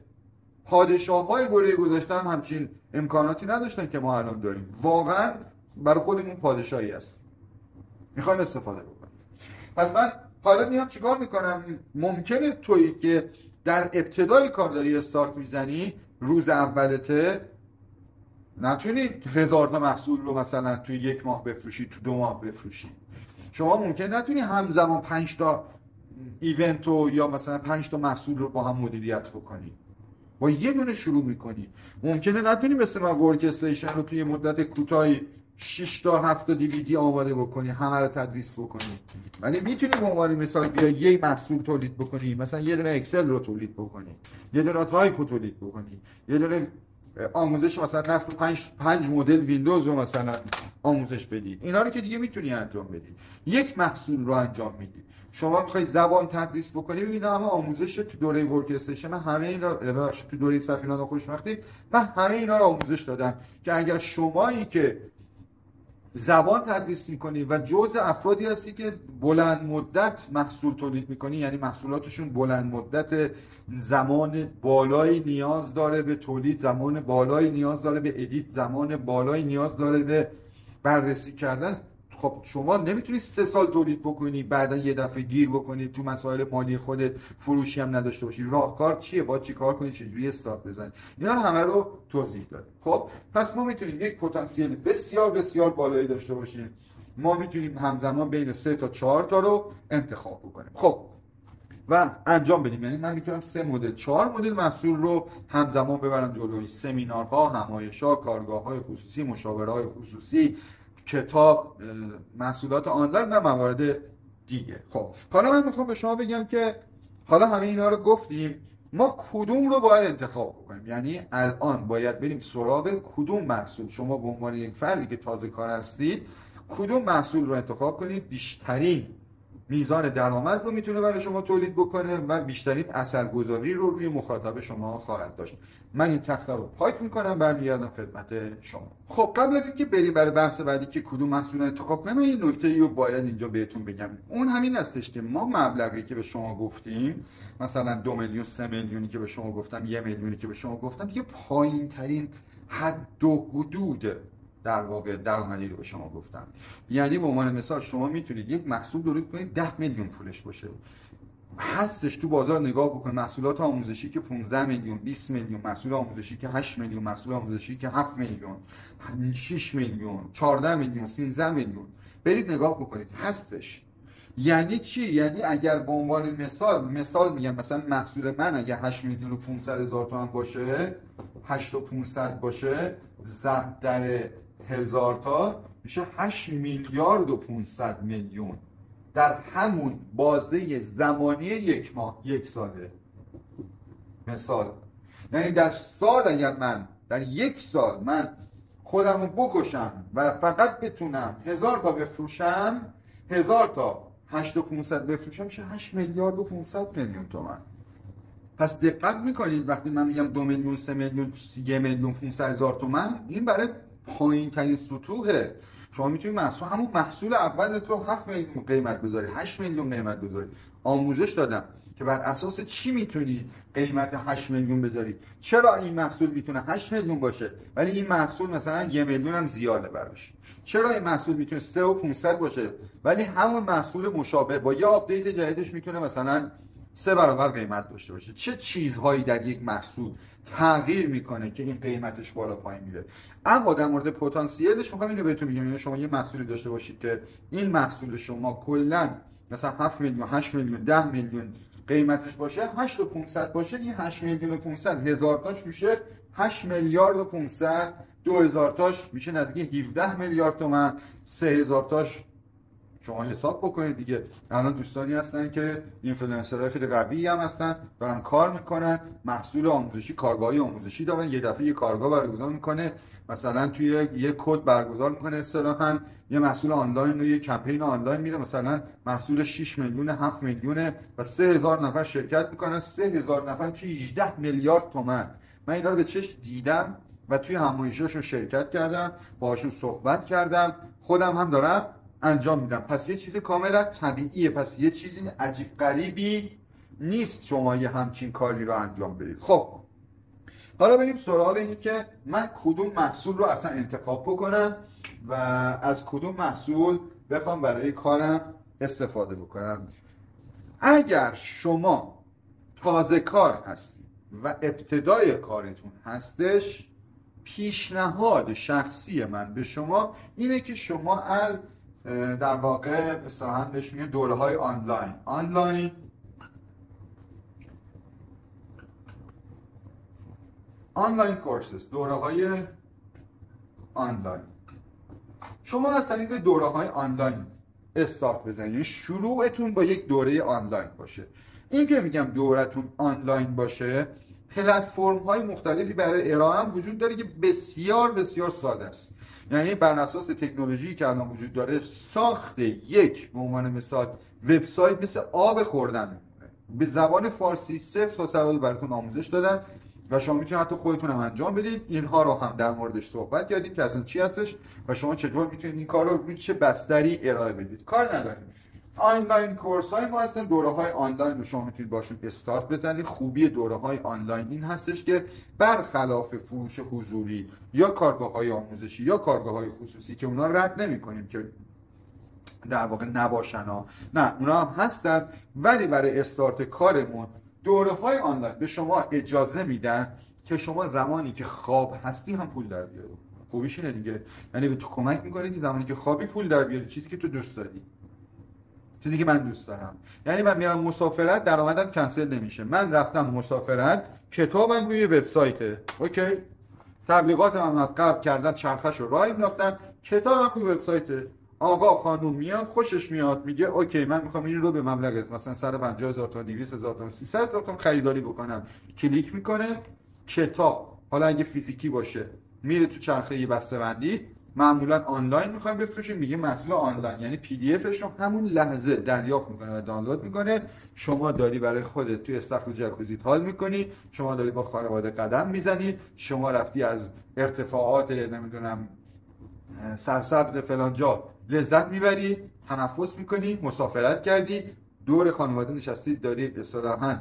پادشاه‌های دوره گذشته هم همچین امکاناتی نداشتن که ما الان داریم. واقعا برای خودمون پادشاهی است. میخوایم استفاده بکنیم. پس من حالا میام چیکار میکنم؟ ممکنه تویی که در ابتدای کار داری استارت میزنی، روز اولته نتونی 1000 تا محصول رو مثلا توی 1 ماه بفروشی، تو 2 ماه بفروشی. شما ممکن نتونی همزمان 5 تا ایونت یا مثلا 5 تا محصول رو با هم مدیریت بکنی. با یه دونه شروع میکنی. ممکنه نتونی مثل من ورک استیشن رو توی مدت کوتاهی 6 تا 7 تا دیویدی آماده بکنی، همه رو تدریس بکنی. ولی میتونی به عنوان مثال بیا یه محصول تولید بکنی، مثلا یه دونه اکسل رو تولید بکنی، یه دونه تایپ رو تولید بکنی، یه دونه آموزش مثلا نصف 5 مدل ویندوز رو مثلا آموزش بدی. اینا رو که دیگه میتونی انجام بدی. یک محصول رو انجام میدی. شما میخوای زبان تدریس بکنی، ببین همه آموزش تو دوره ورک استیشن، همه اینا تو دوره سفینان خوشبختی من همه اینا رو آموزش دادم که اگر شمایی که زبان تدریس میکنی و جزء افرادی هستی که بلند مدت محصول تولید میکنی، یعنی محصولاتشون بلند مدت زمان بالایی نیاز داره به تولید، زمان بالایی نیاز داره به ادیت، زمان بالایی نیاز داره به بررسی کردن، خب شما نمیتونی 3 سال تولید بکنی بعدا یه دفعه گیر بکنی تو مسائل مالی خودت، فروشی هم نداشته باشی. راهکار چیه؟ باید چی کار کنی؟ چجوری استارت بزنی؟ اینا همه رو توضیح داد. خب پس ما میتونیم یک پتانسیل بسیار بسیار بالایی داشته باشیم. ما میتونیم همزمان بین 3 تا 4 تا رو انتخاب بکنیم. خب و انجام بدیم. یعنی من میتونم 3 مدل 4 مدل محصول رو همزمان ببرم جلوی. سمینارها، همایش‌ها، کارگاه‌های خصوصی، مشاوره‌های خصوصی، کتاب، محصولات آنلاین و موارد دیگه. خب حالا من میخوام به شما بگم که حالا همه اینا رو گفتیم، ما کدوم رو باید انتخاب کنیم. یعنی الان باید بریم سراغ کدوم محصول. شما به عنوان یک فردی که تازه کار هستید، کدوم محصول رو انتخاب کنید بیشترین میزان درآمد رو میتونه برای شما تولید بکنه و بیشترین اثرگذاری رو روی مخاطب شما خواهد داشت. من این تخته رو پاک میکنم، برمیگردم خدمت شما. خب قبل از اینکه بریم برای بحث بعدی که کدوم محصول رو انتخاب کنیم، این نکته رو باید اینجا بهتون بگم. اون همین هستش که ما مبلغی که به شما گفتیم، مثلا 2 میلیون، 3 میلیونی که به شما گفتم، 1 میلیونی که به شما گفتم، یه پایین ترین حد و حدود در واقع درآمدی رو به شما گفتم. یعنی به عنوان مثال شما میتونید یک محصول تولید کنید 10 میلیون پولش باشه. هستش تو بازار نگاه بکن، محصولات آموزشی که 15 میلیون، 20 میلیون، محصول آموزشی که 8 میلیون، محصول آموزشی که 7 میلیون، 6 میلیون، 14 میلیون، 13 میلیون. برید نگاه بکنید، هستش. یعنی چی؟ یعنی اگر به عنوان مثال میگم، مثلا محصول من اگر 8 میلیون و 500 هزار تومان باشه، 8 و 500 باشه، ضرب در 1000 تا میشه 8 میلیارد و 500 میلیون در همون بازه زمانی یک ماه، یک ساله. مثال، یعنی در سال اگر من در یک سال من خودم رو بکشم و فقط بتونم 1000 تا بفروشم، 1000 تا 8500 بفروشم، میشه 8 میلیارد و 500 میلیون تومان. پس دقت میکنید وقتی من میگم 2 میلیون، 3 میلیون، 1 میلیون 500 هزار تومان، این برای پایین ترین سطوحه. شما میتونید محصول همون محصول اولت رو 7 میلیون قیمت بذاری، 8 میلیون قیمت بذاری. آموزش دادم که بر اساس چی میتونی قیمت 8 میلیون بذاری. چرا این محصول میتونه 8 میلیون باشه ولی این محصول مثلا 1 میلیون هم زیاده براش؟ چرا این محصول میتونه 3 و 500 باشه ولی همون محصول مشابه با یه آپدیت جدیدش میتونه مثلا 3 برابر قیمت داشته باشه؟ چه چیزهایی در یک محصول تغییر میکنه که این قیمتش بالا پایین میره؟ اما در مورد پتانسیلش میخوام اینو بهتون بگم. شما یه محصولی داشته باشید که این محصول شما کلا مثلا 7 میلیون، 8 میلیون، 10 میلیون قیمتش باشه، 8 و 500 باشه، این 8 میلیون و 500 هزار تاش میشه 8 میلیارد و 500. 2000 تاش میشه نزدیک 17 میلیارد تومان. 3000 تاش شما حساب بکنید دیگه. الان دوستانی هستن که اینفلوئنسرهای خیلی قوی هم هستن، دارن کار میکنن، محصول آموزشی، کارگاهی آموزشی دارن، یه دفعه یه کارگاه برگزار میکنه، مثلا توی یه کد برگزار میکنه، اصطلاحاً یه محصول آنلاین و یه کمپین آنلاین میره، مثلا محصول 6 میلیون، 7 میلیونه و 3000 نفر شرکت میکنن. 3000 نفر چه 18 میلیارد تومان. من اینا رو به چشم دیدم و توی همایشاشون شرکت کردم، باهاشون صحبت کردم، خودم هم دارم انجام میدم. پس یه چیز کاملا طبیعیه، پس یه چیزی عجیب غریبی نیست شما یه همچین کاری رو انجام بدید. خب حالا بریم سراغ این که من کدوم محصول رو اصلا انتخاب بکنم و از کدوم محصول بخوام برای کارم استفاده بکنم. اگر شما تازه کار هستید و ابتدای کارتون هستش، پیشنهاد شخصی من به شما اینه که شما از در واقع اصطلاحاً بهش میگن دوره‌های آنلاین کورسز، دوره‌های آنلاین. شما از طریق دوره‌های آنلاین استارت بزنید. شروعتون با یک دوره آنلاین باشه. این که میگم دورتون آنلاین باشه، پلتفرم‌های مختلفی برای ارائه هم وجود داره که بسیار بسیار ساده است. یعنی بر اساس تکنولوژی که الان وجود داره، ساخت یک به عنوان مثال وبسایت مثل آب خوردن میمونه. به زبان فارسی 0 تا 100 براتون آموزش دادن و شما میتونید حتی خودتون هم انجام بدید. اینها رو هم در موردش صحبت کردیم که اصلا چی هستش و شما چطور میتونید این کار رو روی چه بستری ارائه بدید. کار نداریم. آنلاین کورس های ما هستن، دوره های آنلاین رو شما میتونید باشون استارت بزنید. خوبی دوره های آنلاین این هستش که برخلاف فروش حضوری یا کارگاه های آموزشی یا کارگاه های خصوصی که اونا رد نمی کنیم که در واقع نباشن ها، نه اونا هم هستن، ولی برای استارت کارمون دوره های آنلاین به شما اجازه میدن که شما زمانی که خواب هستی هم پول در بیاری. خوبیش اینه دیگه، یعنی به تو کمک میکنه که زمانی که خوابی پول در بیاری، چیزی که تو دوست داری، چیزی که من دوست دارم. یعنی من میرم مسافرت، درآمدم کنسل نمیشه. من رفتم مسافرت، کتابم روی وبسایته، اوکی، تبلیغاتم هم از قبل کردم، چرخش رو راه انداختم، کتابم روی وبسایته. آقا خانوم میاد، خوشش میاد، میگه اوکی من میخوام این رو به مبلغ مثلا 150,000 تا 200,000 تا 300,000 تا خریداری بکنم. کلیک میکنه، کتاب حالا اگه فیزیکی باشه میره تو چرخه بسته‌بندی. معمولا آنلاین میخوایم بفروشیم، میگه محصول آنلاین، یعنی پی دی افش رو همون لحظه دریافت میکنه و دانلود میکنه. شما داری برای خودت توی استخر جکوزی حال میکنی، شما داری با خانواده قدم میزنی، شما رفتی از ارتفاعات نمیدونم سرسبز فلان جا لذت میبری، تنفس میکنی، مسافرت کردی، دور خانواده نشستی، دارید اصطلاحاً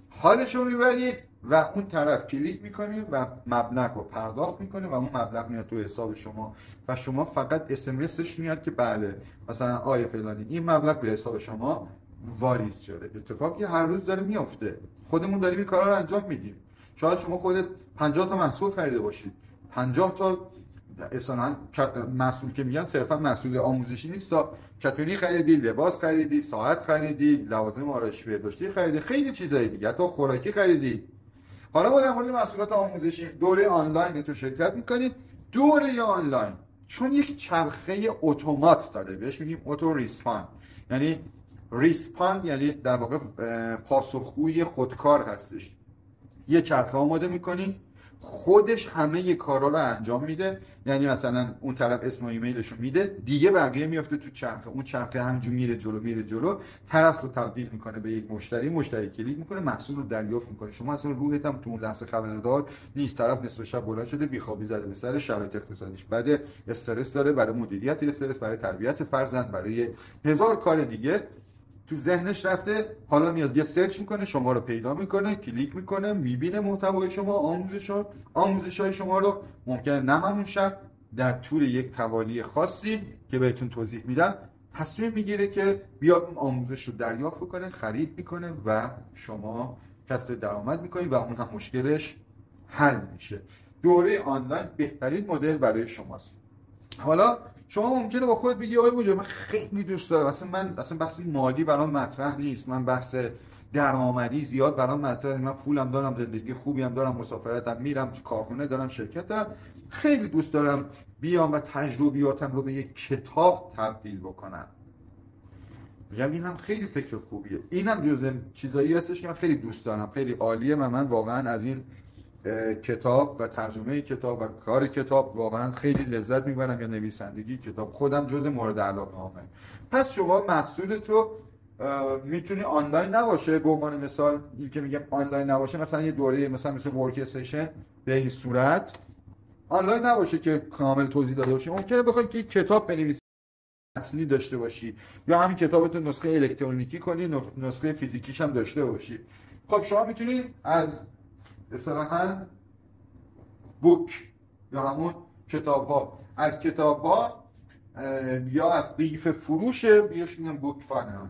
حالش رو میبرید و اون طرف کلیک میکنه و مبلغ رو پرداخت میکنه و اون مبلغ میاد تو حساب شما و شما فقط اسمسش میاد که بله مثلا آیه فلانی این مبلغ به حساب شما واریز شده. اتفاقی هر روز داره میفته، خودمون داریم این کارا رو انجام میدیم. شاید شما خودت 50 تا محصول خریده باشید، 50 تا اصلا محصول که میگن صرفا محصول آموزشی نیست، کتونی خریدی، لباس خریدی، ساعت خریدی، لوازم آرایشی بهداشتی خریدی، خیلی چیزای دیگه، حتی خوراکی خریدی. حالا ما در مورد محصولات آموزشی دوره آنلاین تو شرکت میکنید. دوره آنلاین چون یک چرخه اتومات داره، بهش میگیم اتو ریسپاند. یعنی ریسپاند یعنی در واقع پاسخگوی خودکار هستش. یه چرخه آماده میکنین، خودش همه کارا رو انجام میده. یعنی مثلا اون طرف اسم و ایمیلش رو میده، دیگه بقیه میفته تو چرخه، اون چرخه همینجوری میره جلو، طرف رو تبدیل میکنه به یک مشتری کلیک میکنه، محصول رو دریافت میکنه. شما اصلا روحت هم تو اون لحظه خبردار نیست، طرف نصف شب بلند شده بیخوابی زده به سر، شرایط اقتصادیش بده، استرس داره برای مدیریت استرس، برای تربیت فرزند، برای هزار کار دیگه تو ذهنش رفته. حالا میاد یه سرچ میکنه، شما رو پیدا میکنه، کلیک میکنه، میبینه محتوای شما، آموزش‌های شما رو. ممکنه نه همون شب، در طول یک توالی خاصی که بهتون توضیح میدم، تصمیم میگیره که بیاد اون آموزش رو دریافت کنه، خرید میکنه و شما کسب درآمد میکنید و اون هم مشکلش حل میشه. دوره آنلاین بهترین مدل برای شماست. حالا شما ممکنه با خودت بگی آقای موجی من خیلی دوست دارم، من اصلا بحث مالی برام مطرح نیست، من بحث درآمدی زیاد برام مطرح، من پولم دارم، زندگی خوبی هم دارم، مسافرتم میرم، تو کارخونه دارم، شرکت دارم، خیلی دوست دارم بیام و تجربیاتم رو به یک کتاب تبدیل بکنم. میگم این هم خیلی فکر خوبیه، اینم جزء چیزایی هستش که من خیلی دوست دارم، خیلی عالیه و من واقعا از این کتاب و ترجمه کتاب و کار کتاب واقعا خیلی لذت میبرم، یا نویسندگی کتاب خودم جز مورد علاقه‌امه. پس شما محصولت رو میتونی آنلاین نباشه، به عنوان مثال این که میگم آنلاین نباشه، مثلا یه دوره مثل ورک استیشن به این صورت آنلاین نباشه که کامل توضیح داده باشه. ممکنه بخوای که کتاب بنویسی متنی داشته باشی، یا همین کتابت نسخه الکترونیکی کنی، نسخه فیزیکیش هم داشته باشی. خب شما میتونید از اصطلاحاً بوک یا همون از کتاب ها یا از قیف فروش بیاش میگم بوک فانل،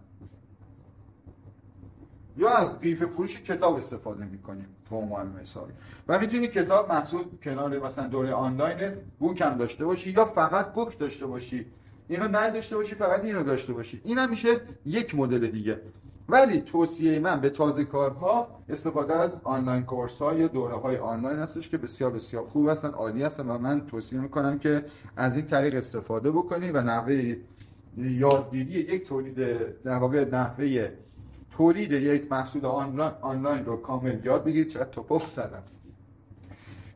یا از قیف فروش کتاب استفاده میکنیم به عنوان مثال. و میتونی کتاب محصول کنار مثلا دوره آنلاین بوک هم داشته باشی، یا فقط بوک داشته باشی، اینو نداشته باشی، فقط اینو داشته باشی. این هم میشه یک مدل دیگه. ولی توصیه من به تازه کارها استفاده از آنلاین کورس ها یا دوره های آنلاین هستش که بسیار بسیار خوب هستن، عالی هستن و من توصیه میکنم که از این طریق استفاده بکنید و نحوه یادگیری یک تولید، در واقع نحوه تولید یک محصول آنلاین رو کامل یاد بگیرید. چقدر توپف زدم.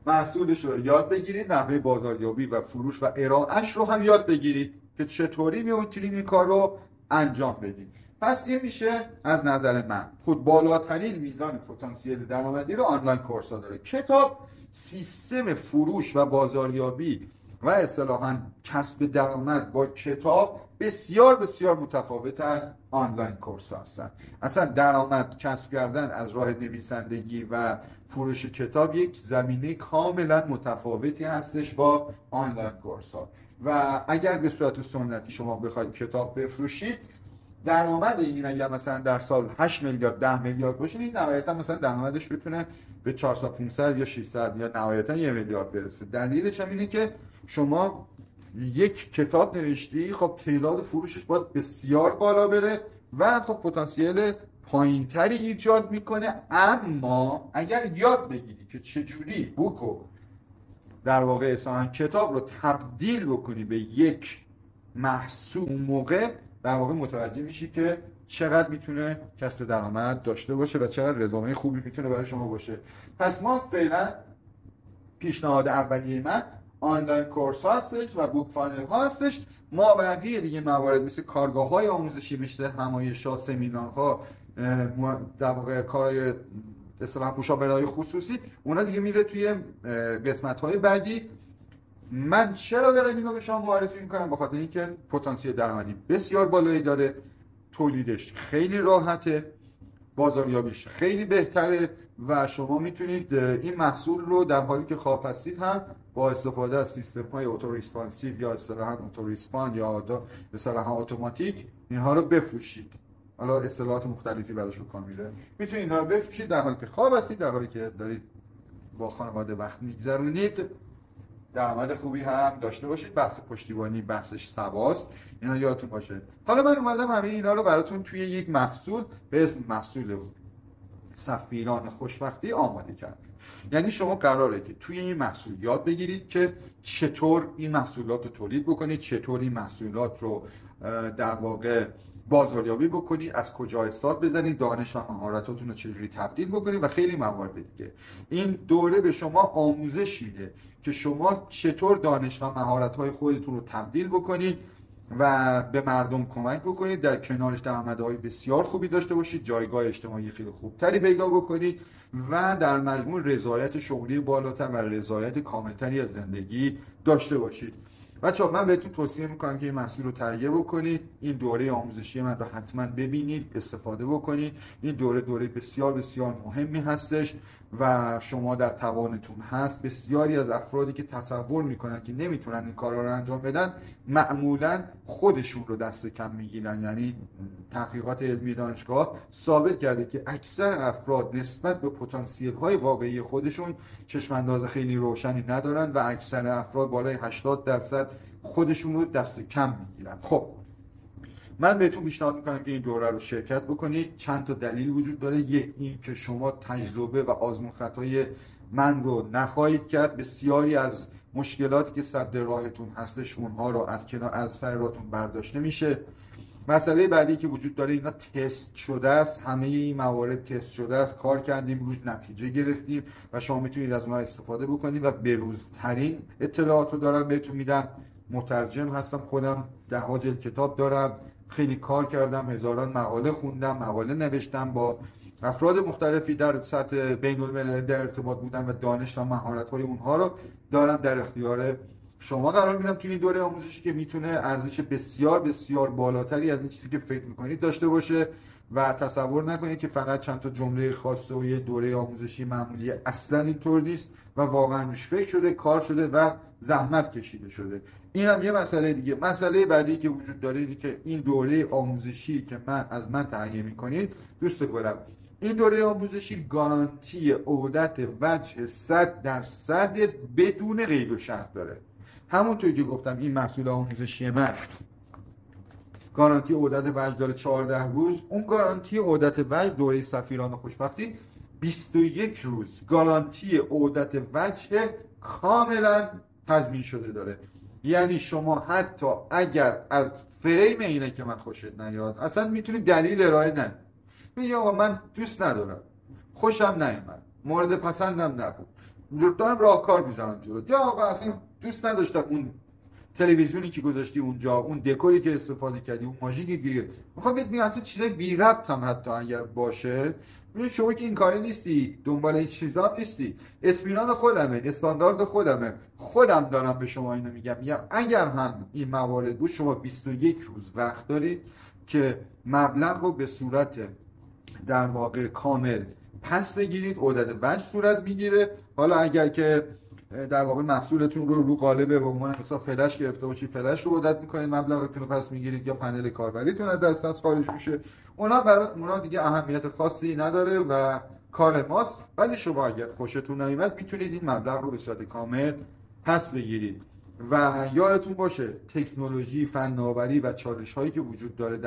محصولش رو یاد بگیرید، نحوه بازاریابی و فروش و ارائهش رو هم یاد بگیرید که چطوری میتونید این کار رو انجام بدید. پس این میشه از نظر من بالاترین میزان پتانسیل درآمدی رو آنلاین کورس ها داره. کتاب سیستم فروش و بازاریابی و اصطلاحاً کسب درآمد با کتاب بسیار بسیار متفاوت از آنلاین کورس ها هستن. اصلا درآمد کسب کردن از راه نویسندگی و فروش کتاب یک زمینه کاملا متفاوتی هستش با آنلاین کورس ها. و اگر به صورت سنتی شما بخواید کتاب بفروشید، درآمد این اگر مثلا در سال 8 میلیارد 10 میلیارد باشه، این نهایتا مثلا درآمدش بتونه به 400 500 یا 600 یا نهایتا 1 میلیارد برسه. دلیلش هم اینه که شما یک کتاب نوشتی، خب تعداد فروشش باید بسیار بالا بره و خب پتانسیل پایینتری ایجاد میکنه. اما اگر یاد بگیری که چجوری بوکو در واقع اصلا کتاب رو تبدیل بکنی به یک محصول، موقع در واقع متوجه میشی که چقدر میتونه کسب درآمد داشته باشه و چقدر رزومه خوبی میتونه برای شما باشه. پس ما فعلا پیشنهاد اولیه من آنلاین کورس ها هستش و بوک فانل ها هستش. ما بقیه دیگه موارد مثل کارگاه های آموزشی، مثل همایش ها، سمینار ها، در واقع کارهای اصطلاحاً مشاوره‌های خصوصی، اونا دیگه میره توی قسمت های بعدی. من چرا دارم اینو به شما معرفی میکنم؟ بخاطر اینکه پتانسیل درآمدی بسیار بالایی داره، تولیدش خیلی راحته، بازاریابیش خیلی بهتره و شما میتونید این محصول رو در حالی که خواب هستید هم با استفاده از سیستم های اتو ریسپانسیو یا اصطلاحاً اتو ریسپاند یا اصطلاحاً اتوماتیک اینها رو بفروشید. حالا اصطلاحات مختلفی براش به کار میره. میتونید اینها رو بفروشید در حالی که خواب هستید، در حالی که دارید با خانواده وقت میگذرونید، درآمد خوبی هم داشته باشید. بحث پشتیبانی بحثش سواست، اینا یادتون باشه. حالا من اومدم همه اینا رو براتون توی یک محصول به اسم محصول سفیران خوشبختی آماده کردیم. یعنی شما قراره که توی این محصول یاد بگیرید که چطور این محصولات رو تولید بکنید، چطور این محصولات رو در واقع بازاریابی بکنید، از کجا استارت بزنید، دانش و مهارتاتون رو چجوری تبدیل بکنید و خیلی موارد دیگه. این دوره به شما آموزش میده که شما چطور دانش و مهارت‌های خودتون رو تبدیل بکنید و به مردم کمک بکنید، در کنارش درآمدهای بسیار خوبی داشته باشید، جایگاه اجتماعی خیلی خوبتری پیدا بکنید و در مجموع رضایت شغلی بالاتر و رضایت کاملتری از زندگی داشته باشید. بچه‌ها من بهتون توصیه میکنم که این محصول رو تهیه بکنید، این دوره آموزشی من رو حتما ببینید، استفاده بکنید. این دوره بسیار بسیار مهمی هستش و شما در توانتون هست. بسیاری از افرادی که تصور میکنن که نمیتونن این کارا رو انجام بدن، معمولا خودشون رو دست کم میگیرن. یعنی تحقیقات علمی دانشگاه ثابت کرده که اکثر افراد نسبت به پتانسیل های واقعی خودشون چشمانداز خیلی روشنی ندارن و اکثر افراد بالای 80% خودشون رو دست کم میگیرن. خب من بهتون پیشنهاد میکنم که این دوره رو شرکت بکنید. چند تا دلیل وجود داره. یک، این که شما تجربه و آزمون خطای من رو نخواهید کرد. بسیاری از مشکلاتی که سد راهتون هستش اونها رو از سر راهتون برداشته میشه. مسئله بعدی که وجود داره، اینا تست شده است، همه این موارد تست شده است، کار کردیم روش، نتیجه گرفتیم و شما میتونید از اونها استفاده بکنید و بروزترین اطلاعات رو دارم بهتون میدم. مترجم هستم خودم، 10 جلد کتاب دارم، خیلی کار کردم، هزاران مقاله خوندم، مقاله نوشتم، با افراد مختلفی در سطح بین المللی در ارتباط بودم و دانش و مهارت‌های اونها رو دارم در اختیار شما قرار میدم توی این دوره آموزشی که میتونه ارزش بسیار بسیار بالاتری از این چیزی که فکر میکنید داشته باشه و تصور نکنید که فقط چند تا جمله خاصه و یه دوره آموزشی معمولی. اصلا اینطور نیست و واقعا روش فکر شده، کار شده و زحمت کشیده شده. این هم یه مسئله دیگه. مسئله بعدی که وجود داره اینه که این دوره آموزشی که از من تهیه میکنید، دوست گلم، این دوره آموزشی گارانتی عودت وجه 100% بدون قید و شرط داره. همونطور که گفتم این محصول آموزشی من گارانتی عودت وجه داره 14 روز، اون گارانتی عودت وجه دوره سفیران خوشبختی 21 روز گارانتی عودت وجه کاملا تضمین شده داره. یعنی شما حتی اگر از فریم اینه که من خوشت نیاد، اصلا میتونید دلیل ارائه ندید، میگی آقا من دوست ندارم، خوشم نیومد، مورد پسندم نبود، دارم راهکار میذارم جلو، یا آقا اصلا دوست نداشتم اون تلویزیونی که گذاشتی اونجا، اون دکوری که استفاده کردی، اون ماژیکی دیگه، میخوام بهت میگم اصلا چیزای بی ربط هم حتی اگر باشه، شما که این کاری نیستی، دنبال این چیزا هم نیستی، اطمینان خودمه، استاندارد خودم دارم به شما اینو میگم اگر هم این موارد بود، شما 21 روز وقت دارید که مبلغ رو به صورت در واقع کامل پس بگیرید. عودت وجه صورت میگیره. حالا اگر که در واقع محصولتون رو قالب به عنوان مثلا فلش گرفته باشید، فلش رو عودت میکنید، مبلغتون رو پس میگیرید، یا پنل کاربریتون از دست خارج میشه، اونا دیگه اهمیت خاصی نداره و کار ماست. ولی شما اگر خوشتون نمیاد میتونید این مبلغ رو به صورت کامل پس بگیرید. و یادتون باشه تکنولوژی، فناوری و چالش هایی که وجود داره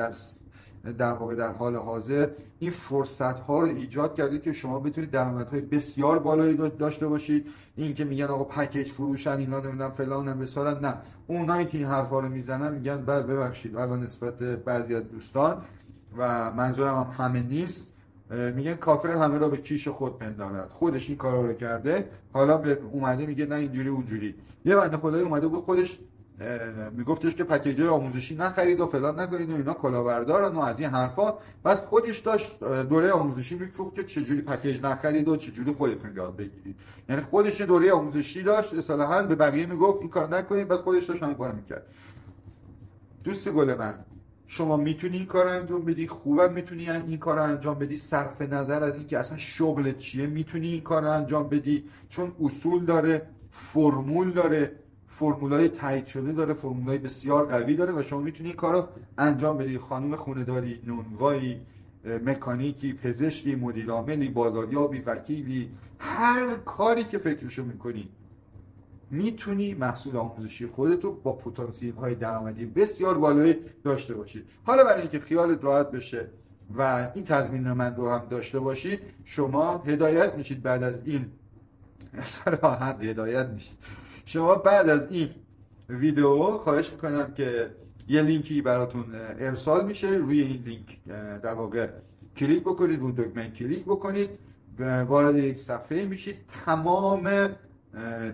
در واقع در حال حاضر، این فرصت ها رو ایجاد کرده که شما بتونید درآمدهای بسیار بالایی داشته باشید. این که میگن آقا پکیج فروشن اینا نمیدونم فلانم بسارن، نه، اونایی که این حرفا رو میزنن میگن ببخشید الان نسبت بعضی از دوستان و منظورم هم همه نیست، میگن کافر همه را به کیش خود پندارد. خودش این کارا رو کرده، حالا به اومده میگه نه اینجوری اونجوری. یه بنده خدایی اومده بود خودش میگفتش که پکیج‌های آموزشی نخرید و فلان نکنید و اینا کلاهبردارن و از این حرفا. بعد خودش داشت دوره آموزشی میفروخت که چجوری پکیج نخرید و چجوری خودتون یاد بگیرید. یعنی خودش دوره آموزشی داشت، اصطلاحاً به بقیه میگفت این کار نکنید، بعد خودش داشت همین کارو میکرد. دوست گل من، شما میتونی این کار انجام بدی، خوبم میتونی این کار انجام بدی، صرف نظر از اینکه اصلا شغلت چیه میتونی این کار انجام بدی، چون اصول داره، فرمول داره، فرمولای تایید شده داره، فرمولای بسیار قوی داره و شما میتونی این کارو انجام بدی. خانم خونه‌داری، نونوایی، مکانیکی، پزشکی، مدیر عاملی، بازاریابی، وکیلی، هر کاری که فکرشو میکنی میتونی محصول آموزشی خودتو با پتانسیل های درآمدی بسیار بالایی داشته باشی. حالا برای اینکه خیالت راحت بشه و این تضمین من رو هم داشته باشید، شما هدایت میشید بعد از این صراحت هدایت میشید. شما بعد از این ویدیو خواهش میکنم که یه لینکی براتون ارسال میشه، روی این لینک در واقع کلیک بکنید، رو دکمه کلیک بکنید و وارد یک صفحه میشید. تمام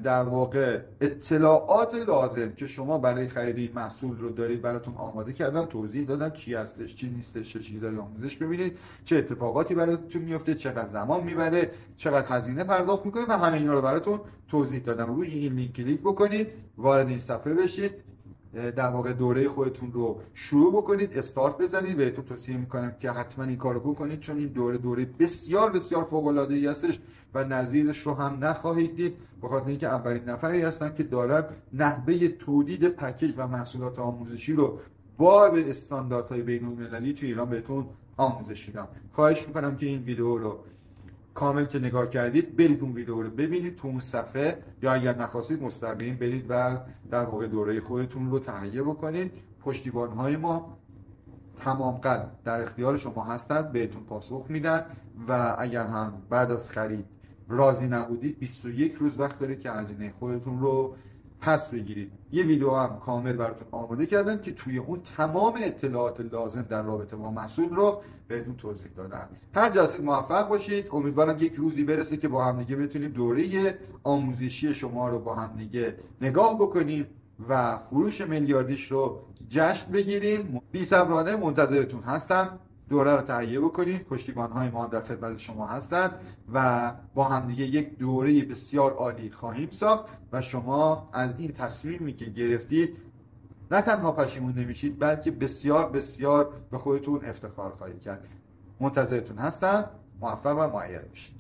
در واقع اطلاعات لازم که شما برای خرید این محصول رو دارید براتون آماده کردم، توضیح دادم چی هستش چی نیستش، چه چیزایی آموزش ببینید، چه اتفاقاتی براتون میفته، چقدر زمان میبره، چقدر هزینه پرداخت میکنید و همه اینا رو براتون توضیح دادم. روی این لینک کلیک بکنید، وارد این صفحه بشید، در واقع دوره خودتون رو شروع بکنید، استارت بزنید. بهتون توصیه میکنم که حتما این کارو بکنید، چون این دوره بسیار بسیار فوق العاده ای هستش و نظیرش رو هم نخواهید دید، به خاطر اینکه اولین نفری هستم که دارم نحوه تولید پکیج و محصولات آموزشی رو با به استانداردهای بین‌المللی تو ایران بهتون آموزش میدم. خواهش میکنم که این ویدیو رو کامل که نگاه کردید برید اون ویدیو رو ببینید تو اون صفحه، یا اگر نخواستید مستقیم برید و در واقع دوره خودتون رو تهیه بکنید. پشتیبان‌های ما تمام قد در اختیار شما هستند، بهتون پاسخ میدن و اگر هم بعد از خرید راضی نبودید 21 روز وقت دارید که هزینه خودتون رو پس بگیرید. یه ویدیو هم کامل براتون آماده کردم که توی اون تمام اطلاعات لازم در رابطه با محصول رو بهتون توضیح دادم. هر جا هستید موفق باشید. امیدوارم یک روزی برسه که با هم دیگه بتونیم دوره آموزشی شما رو با هم دیگه نگاه بکنیم و فروش میلیاردیش رو جشن بگیریم. بی‌صبرانه منتظرتون هستم. دوره رو تهیه بکنید، پشتیبان‌های ما در خدمت شما هستند و با هم دیگه یک دوره بسیار عالی خواهیم ساخت و شما از این تصمیمی که گرفتید نه تنها پشیمون نمیشید، بلکه بسیار بسیار به خودتون افتخار خواهید کرد. منتظرتون هستم. موفق و مؤید باشید.